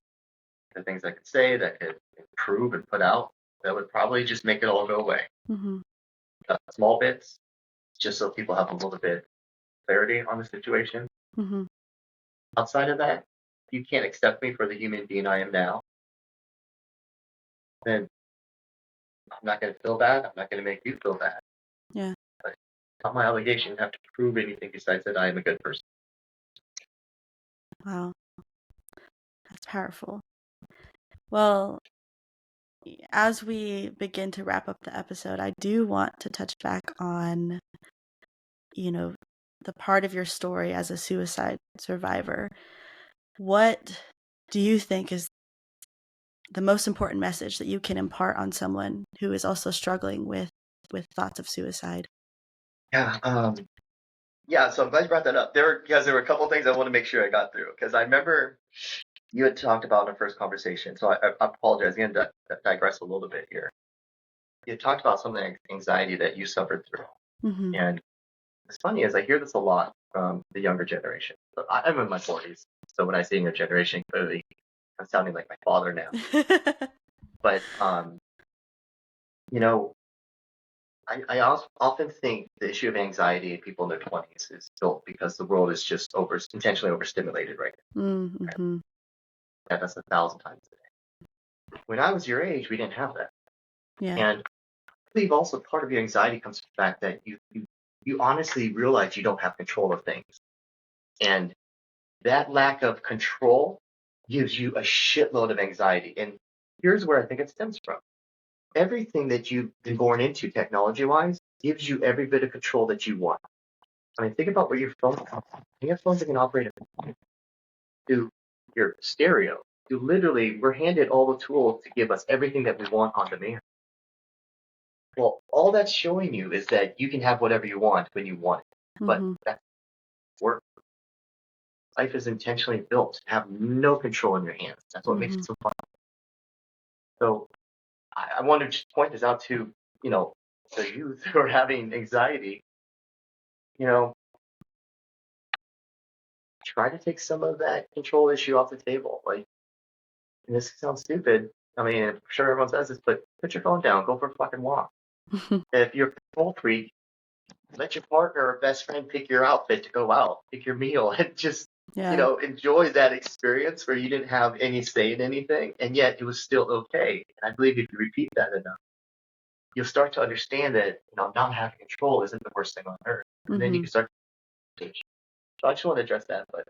The things I could say that could improve and put out, that would probably just make it all go away. Mm-hmm. Small bits, just so people have a little bit of clarity on the situation. Mm-hmm. Outside of that, if you can't accept me for the human being I am now, then I'm not going to feel bad. I'm not going to make you feel bad. Yeah. But it's not my obligation to have to prove anything besides that I am a good person. Wow. That's powerful. Well, as we begin to wrap up the episode, I do want to touch back on, the part of your story as a suicide survivor. What do you think is the most important message that you can impart on someone who is also struggling with thoughts of suicide? Yeah. Yeah. So I'm glad you brought that up. There were a couple of things I want to make sure I got through, because I remember you had talked about in our first conversation. So I apologize. I'm going to digress a little bit here. You had talked about some of the anxiety that you suffered through. Mm-hmm. And it's funny, is I hear this a lot from the younger generation. But I'm in my 40s. So when I say younger generation, clearly I'm sounding like my father now. But You know, I often think the issue of anxiety in people in their 20s is built because the world is just intentionally overstimulated right now. Mm-hmm. That's 1,000 times a day. When I was your age, we didn't have that. Yeah. And I believe also part of your anxiety comes from the fact that you honestly realize you don't have control of things. And that lack of control gives you a shitload of anxiety. And here's where I think it stems from. Everything that you've been born into technology-wise gives you every bit of control that you want. I mean, think about where your phone comes from. You have phones that can operate to your stereo. We're handed all the tools to give us everything that we want on demand. Well, all that's showing you is that you can have whatever you want when you want it. But Mm-hmm. that's work. Life is intentionally built to have no control in your hands. That's what makes Mm-hmm. it so fun. So I want to just point this out to, you know, the youth who are having anxiety. You know, try to take some of that control issue off the table. Like, and this sounds stupid. I mean, I'm sure everyone says this, but put your phone down, go for a fucking walk. If you're a control freak, let your partner or best friend pick your outfit to go out, pick your meal, and just, Yeah. enjoy that experience where you didn't have any say in anything, and yet it was still okay. And I believe if you repeat that enough, you'll start to understand that, not having control isn't the worst thing on earth. And then you Mm-hmm. can start to change. So I just want to address that. But,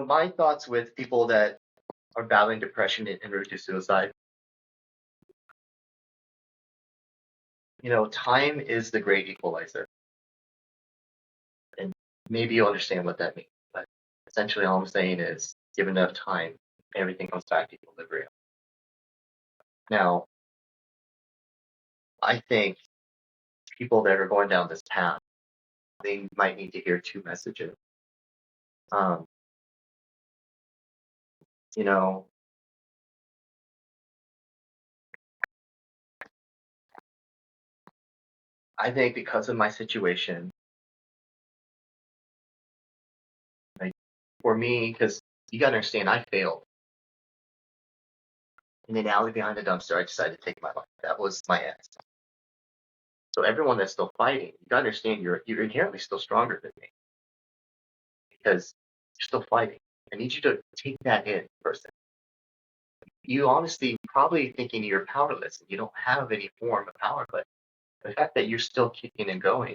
my thoughts with people that are battling depression and route to suicide, time is the great equalizer. And maybe you'll understand what that means. But essentially, all I'm saying is, given enough time, everything comes back to equilibrium. Now, I think people that are going down this path, they might need to hear two messages. Um, you know, I think because of my situation, like for me, because you gotta understand, I failed. In an alley behind a dumpster, I decided to take my life. That was my end. So everyone that's still fighting, you gotta understand you're inherently still stronger than me because you're still fighting. I need you to take that in first. You honestly probably thinking you're powerless and you don't have any form of power, but the fact that you're still kicking and going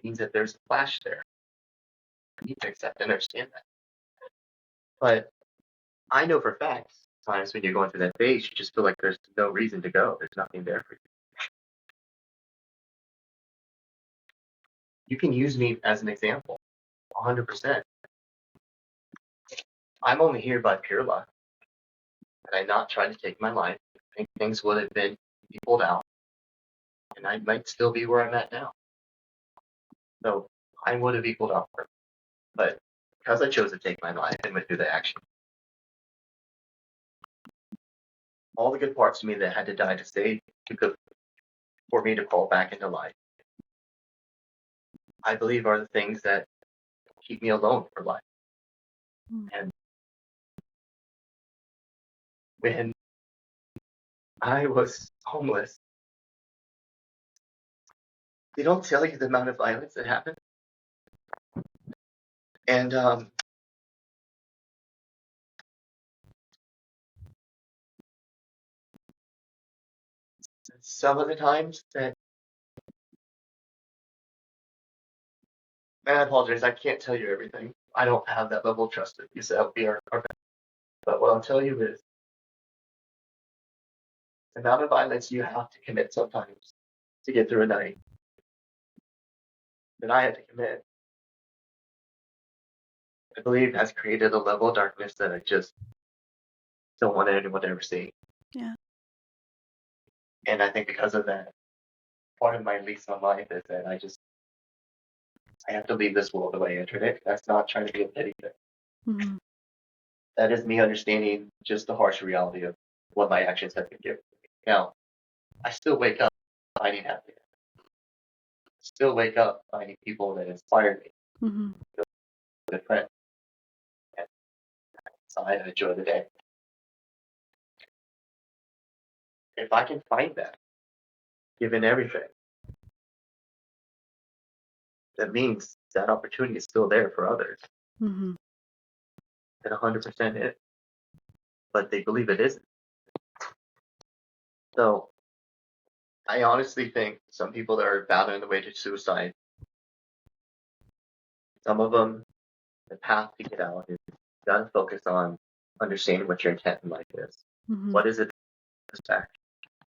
means that there's a flash there. You need to accept and understand that. But I know for a fact, times when you're going through that phase, you just feel like there's no reason to go. There's nothing there for you. You can use me as an example, 100%. I'm only here by pure luck. Had I not tried to take my life, I think things would have been equaled out, and I might still be where I'm at now. So I would have equaled out. But because I chose to take my life and went through the action, all the good parts of me that had to die to stay for me to crawl back into life, I believe are the things that keep me alone for life. And when I was homeless, they don't tell you the amount of violence that happened. And some of the times that, and I apologize, I can't tell you everything. I don't have that level of trust with you, so that would be our best. But what I'll tell you is the amount of violence you have to commit sometimes to get through a night that I had to commit, I believe has created a level of darkness that I just don't want anyone to ever see. Yeah. And I think because of that, part of my lease on life is that I have to leave this world the way I entered it. That's not trying to be a petty thing. Mm-hmm. That is me understanding just the harsh reality of what my actions have been given. Now, I still wake up finding happiness. I still wake up finding people that inspire me, Mm-hmm. good friends, and so I enjoy the day. If I can find that, given everything, that means that opportunity is still there for others. Mm-hmm. It 100% is, but they believe it isn't. So I honestly think some people that are bound on the way to suicide, some of them, the path to get out is you gotta focus on understanding what your intent in life is. Mm-hmm. What is it to expect?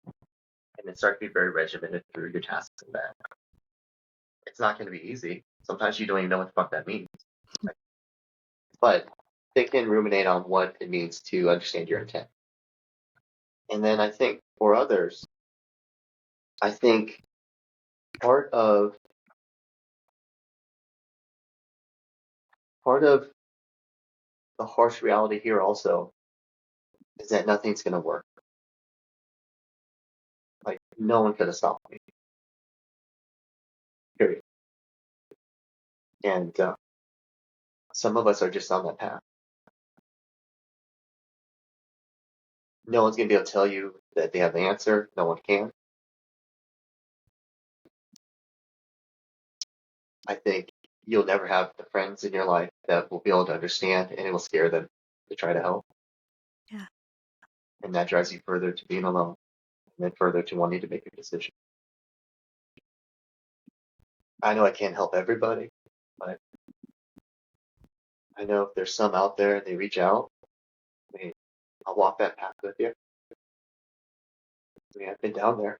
And then start to be very regimented through your tasks and that. It's not going to be easy. Sometimes you don't even know what the fuck that means. But think and ruminate on what it means to understand your intent. And then I think for others, I think part of the harsh reality here also is that nothing's going to work. Like no one could have stopped me. Period. And some of us are just on that path. No one's going to be able to tell you that they have the answer. No one can. I think you'll never have the friends in your life that will be able to understand, and it will scare them to try to help. Yeah. And that drives you further to being alone, and then further to wanting to make a decision. I know I can't help everybody, but I know if there's some out there and they reach out, I mean, I'll walk that path with you. I mean, I've been down there.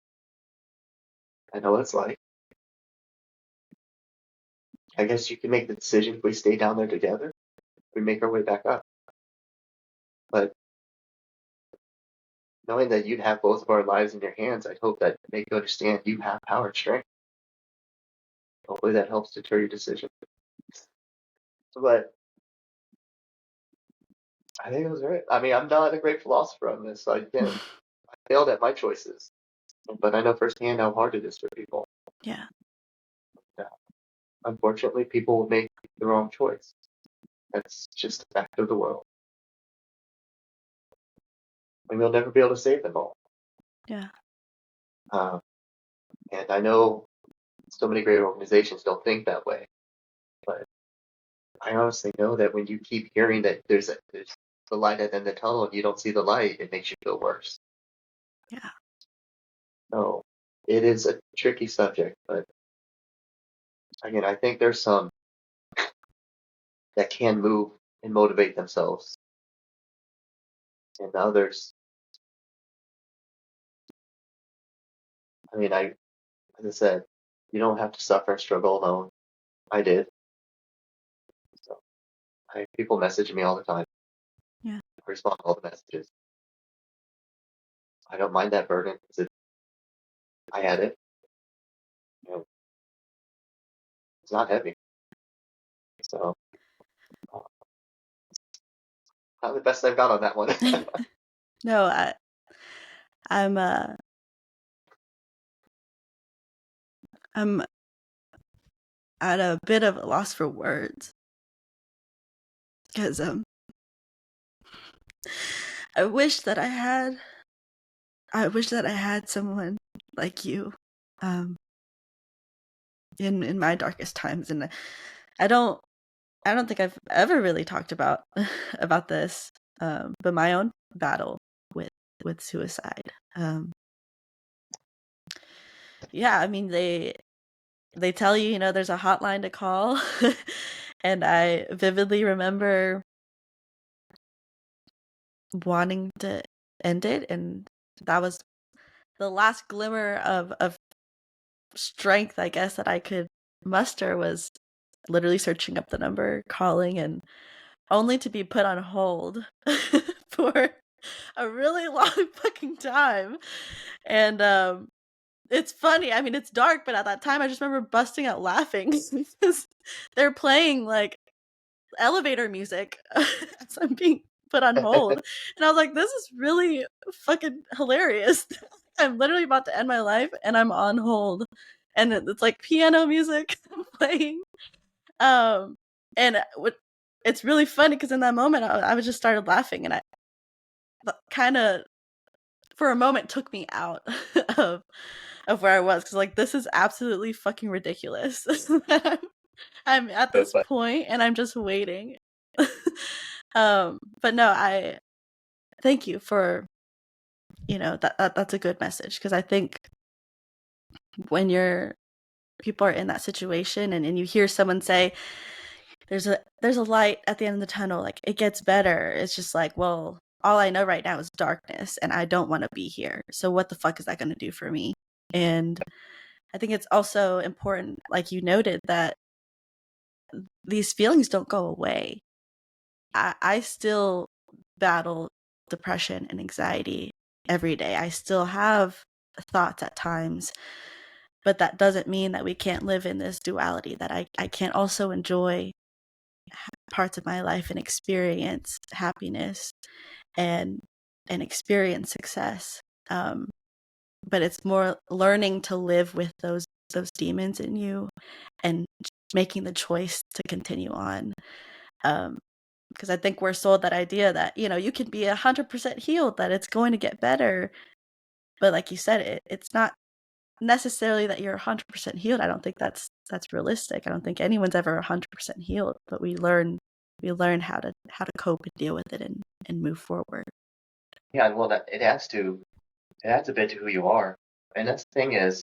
I know what it's like. I guess you can make the decision if we stay down there together, we make our way back up. But knowing that you'd have both of our lives in your hands, I hope that make you understand you have power and strength. Hopefully that helps deter your decision. But I think it was right. I mean, I'm not a great philosopher on this, so I failed at my choices. But I know firsthand how hard it is for people. Yeah. Unfortunately, people will make the wrong choice. That's just a fact of the world. And we'll never be able to save them all. Yeah. And I know so many great organizations don't think that way. But I honestly know that when you keep hearing that there's the light at the end of the tunnel and you don't see the light, it makes you feel worse. Yeah. So it is a tricky subject, but again, I think there's some that can move and motivate themselves. And others, I mean, as I said, you don't have to suffer and struggle alone. I did. So people message me all the time. Yeah. I respond to all the messages. I don't mind that burden because I had it. You know, it's not heavy. So not the best I've got on that one. No, I'm I'm at a bit of a loss for words because I wish that I had someone like you in my darkest times, and I don't think I've ever really talked about about this, but my own battle with suicide. Yeah, I mean they tell you, there's a hotline to call, and I vividly remember wanting to end it, and that was the last glimmer of strength, I guess, that I could muster, was literally searching up the number, calling, and only to be put on hold for a really long fucking time. And it's funny. I mean, it's dark, but at that time I just remember busting out laughing because they're playing like elevator music as I'm being put on hold. And I was like, this is really fucking hilarious. I'm literally about to end my life and I'm on hold. And it's like piano music playing. And it's really funny because in that moment I was just started laughing, and I kind of for a moment took me out of of where I was, because like this is absolutely fucking ridiculous. I'm at So, this but point and I'm just waiting. But no, I thank you for, that's a good message, because I think when people are in that situation, and you hear someone say there's a light at the end of the tunnel, like it gets better, it's just like, well, all I know right now is darkness and I don't want to be here, so what the fuck is that going to do for me? And I think it's also important, like you noted, that these feelings don't go away. I still battle depression and anxiety every day. I still have thoughts at times, but that doesn't mean that we can't live in this duality, that I can't also enjoy parts of my life and experience happiness and experience success. But it's more learning to live with those demons in you and making the choice to continue on. Because I think we're sold that idea that, you can be 100% healed, that it's going to get better. But like you said, it's not necessarily that you're 100% healed. I don't think that's realistic. I don't think anyone's ever 100% healed, but we learn how to cope and deal with it and move forward. yeah, well, it adds a bit to who you are, and that's the thing is,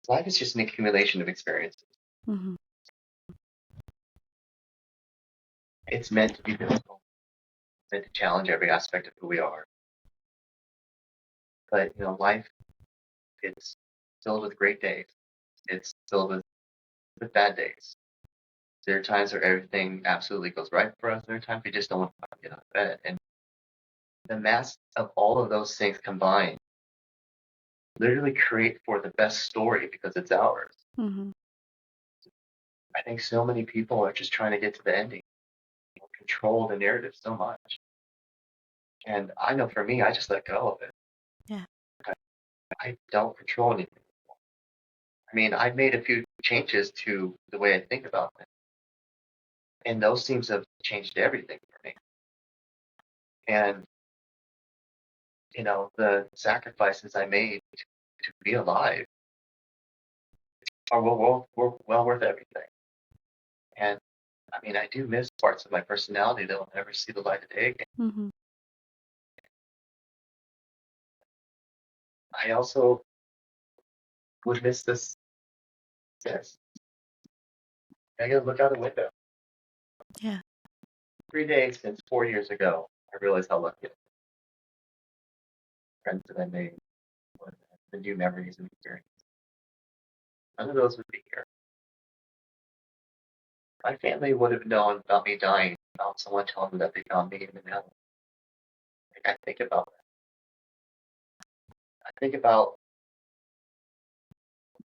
life is just an accumulation of experiences. Mm-hmm. It's meant to be difficult, it's meant to challenge every aspect of who we are. But life, it's filled with great days. It's filled with bad days. There are times where everything absolutely goes right for us. There are times we just don't want to get out of bed. And the mass of all of those things combined literally create for the best story because it's ours. Mm-hmm. I think so many people are just trying to get to the ending, control the narrative so much. And I know for me, I just let go of it. Yeah. I don't control anything. I mean, I've made a few changes to the way I think about things, and those seems to have changed everything for me. And the sacrifices I made to be alive are well worth everything. And I mean, I do miss parts of my personality that will never see the light of day again. Mm-hmm. I also would miss this. Yes, I gotta look out the window. Yeah. 3 days since 4 years ago, I realized how lucky I am. Friends that I made, the new memories and experiences. None of those would be here. My family would have known about me dying without someone telling me that they found me in the alley. Like, I think about that. I think about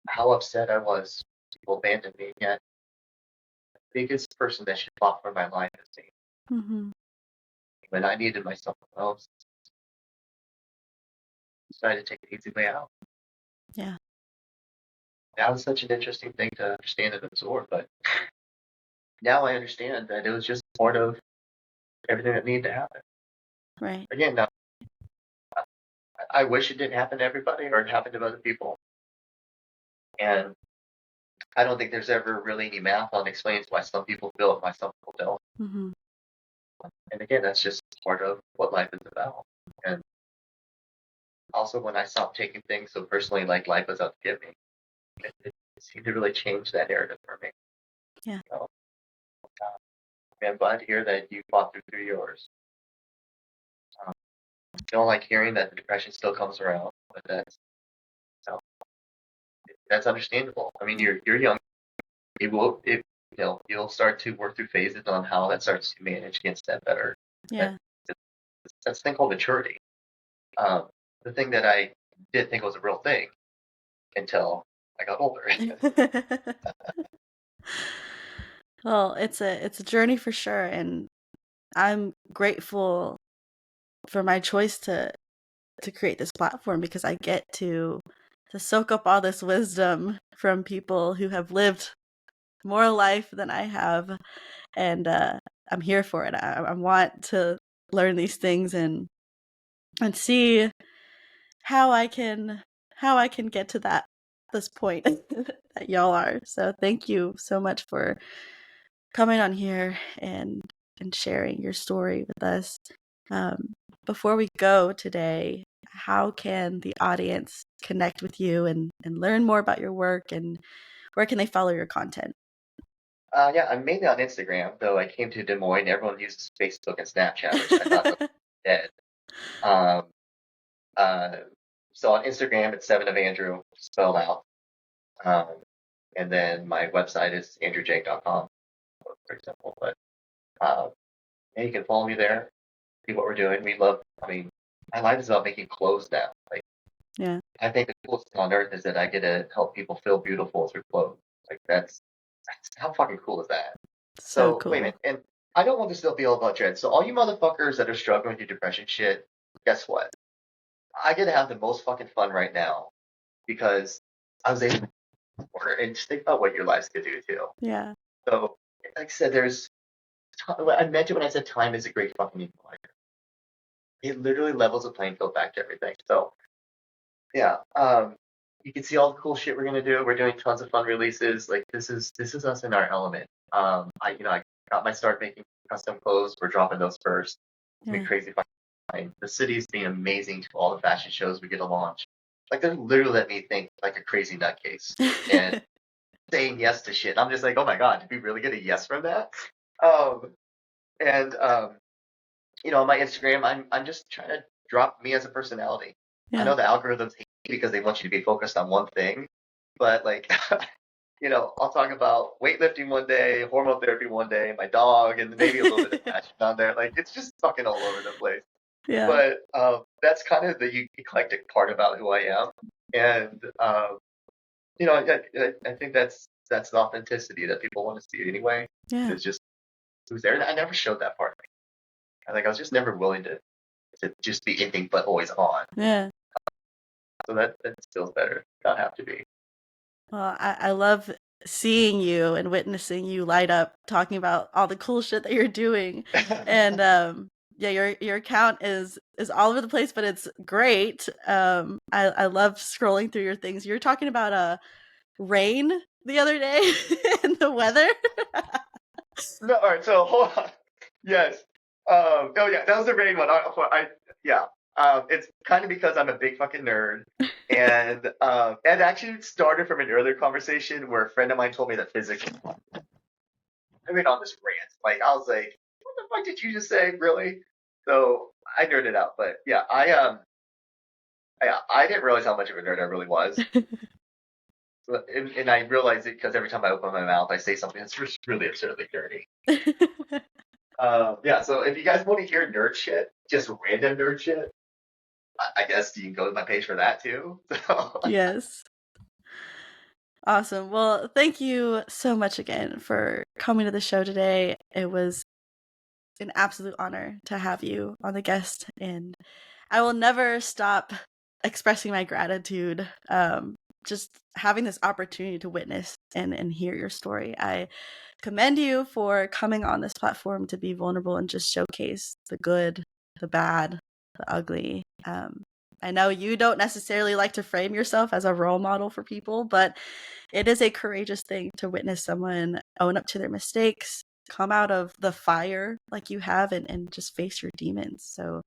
how upset I was people abandoned me, yet the biggest person that should fought for my life is me. Mm-hmm. When I needed myself the most, I decided to take the easy way out. Yeah. That was such an interesting thing to understand and absorb, but now I understand that it was just part of everything that needed to happen. Right. Again, now, I wish it didn't happen to everybody or it happened to other people. And I don't think there's ever really any math on explaining why some people feel it, why some people don't. Mm-hmm. And again, that's just part of what life is about. And also, when I stopped taking things so personally, like life was out to get me, it seemed to really change that narrative for me. Yeah. So, I'm glad to hear that you fought through yours. I don't like hearing that the depression still comes around, but that's understandable. I mean, you're young. You'll start to work through phases on how that starts to manage against that better. Yeah. That's a thing called maturity. The thing that I did think was a real thing until I got older. Well, it's a journey for sure, and I'm grateful for my choice to create this platform, because I get to soak up all this wisdom from people who have lived more life than I have, and I'm here for it. I want to learn these things and see how I can get to this point that y'all are. So thank you so much for coming on here and sharing your story with us. Um, Before we go today, how can the audience connect with you and learn more about your work, and where can they follow your content? Yeah, I'm mainly on Instagram, though I came to Des Moines. Everyone uses Facebook and Snapchat, which I thought was dead. Um, uh, so on Instagram, it's Seven of Andrew, spelled out. Um, and then my website is andrewjang.com, for example. But yeah, you can follow me there, see what we're doing. I mean, my life is about making clothes now. Like, Yeah, I think the coolest thing on earth is that I get to help people feel beautiful through clothes. Like, that's how fucking cool is that? so So wait a cool. minute, and I don't want this to be all about dread. So all you motherfuckers that are struggling with your depression shit, guess what? I get to have the most fucking fun right now because I was able to order and just think about what your lives could do too. Yeah, So like I said, I meant it when I said time is a great fucking equalizer. It literally levels the playing field back to everything. So yeah, you can see all the cool shit we're gonna do. We're doing tons of fun releases. Like this is us in our element. I got my start making custom clothes. We're dropping those first. It's gonna yeah. be crazy fun. The city's being amazing to all the fashion shows we get to launch. Like they're literally let me think like a crazy nutcase and saying yes to shit. I'm just like, oh my god, did we really get a yes from that? Um, and on my Instagram, I'm just trying to drop me as a personality. I Yeah. know the algorithms hate you because they want you to be focused on one thing, but like, I'll talk about weightlifting one day, hormone therapy one day, my dog, and maybe a little bit of fashion on there. Like, it's just fucking all over the place. Yeah. But that's kind of the eclectic part about who I am, and I think that's the authenticity that people want to see anyway. Yeah. It's just who's there. And I never showed that part. I think I was just never willing to just be anything but always on. Yeah. So that feels better. Not have to be. Well, I love seeing you and witnessing you light up talking about all the cool shit that you're doing. And yeah, your account is all over the place, but it's great. I love scrolling through your things. You were talking about rain the other day and the weather. No, all right. So hold on. Yes. Oh yeah, that was the rain one. Yeah. It's kind of because I'm a big fucking nerd, and it actually started from an earlier conversation where a friend of mine told me that physics. I went on this rant. Like I was like, "What the fuck did you just say? Really?" So I nerded out, but I didn't realize how much of a nerd I really was. And I realized it because every time I open my mouth, I say something that's just really absurdly dirty. Yeah, so if you guys want to hear nerd shit, just random nerd shit, I guess you can go to my page for that too. So, Yes. Awesome. Well, thank you so much again for coming to the show today. It was an absolute honor to have you on the guest, and I will never stop expressing my gratitude. Just having this opportunity to witness and hear your story. I commend you for coming on this platform to be vulnerable and just showcase the good, the bad, the ugly. I know you don't necessarily like to frame yourself as a role model for people, but it is a courageous thing to witness someone own up to their mistakes, come out of the fire like you have, and just face your demons. So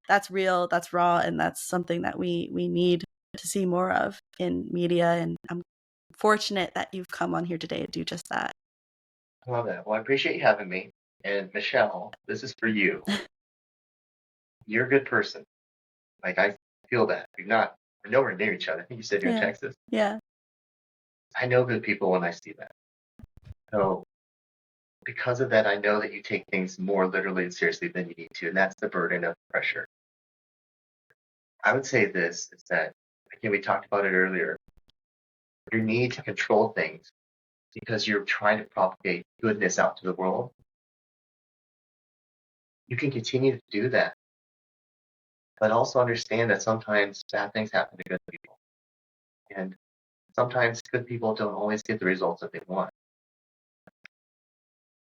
that's real, that's raw, and that's something that we need to see more of in media. And I'm fortunate that you've come on here today to do just that. I love that. Well, I appreciate you having me. And Michelle, this is for you. You're a good person. Like, I feel that. We're nowhere near each other. I think you said you're in Yeah. Texas. Yeah. I know good people when I see that. So, because of that, I know that you take things more literally and seriously than you need to. And that's the burden of pressure. I would say this is that, again, we talked about it earlier. Your need to control things because you're trying to propagate goodness out to the world, you can continue to do that. But also understand that sometimes bad things happen to good people. And sometimes good people don't always get the results that they want.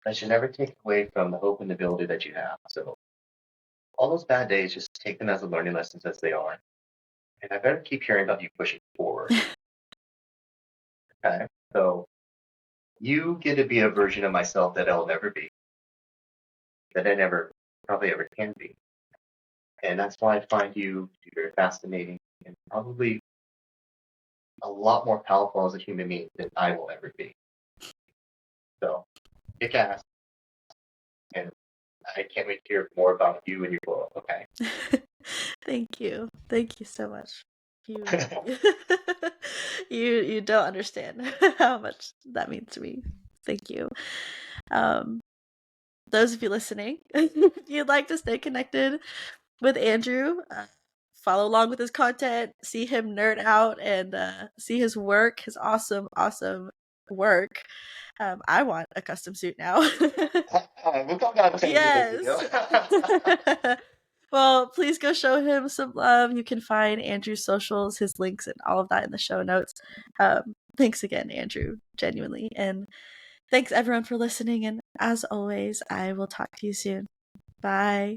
That should never take away from the hope and ability that you have. So all those bad days, just take them as a learning lessons as they are. and I better keep hearing about you pushing forward. Okay, so you get to be a version of myself that I'll never be, that I never probably ever can be, and that's why I find you to be very fascinating and probably a lot more powerful as a human being than I will ever be. So, kick ass, and I can't wait to hear more about you and your book. Okay. Thank you so much. You you don't understand how much that means to me. Thank you. Those of you listening, if you'd like to stay connected with Andrew, follow along with his content, see him nerd out, and see his work, his awesome work. I want a custom suit now. We'll talk about changes. Yes. Well, please go show him some love. You can find Andrew's socials, his links, and all of that in the show notes. Thanks again, Andrew, genuinely. And thanks everyone for listening. And as always, I will talk to you soon. Bye.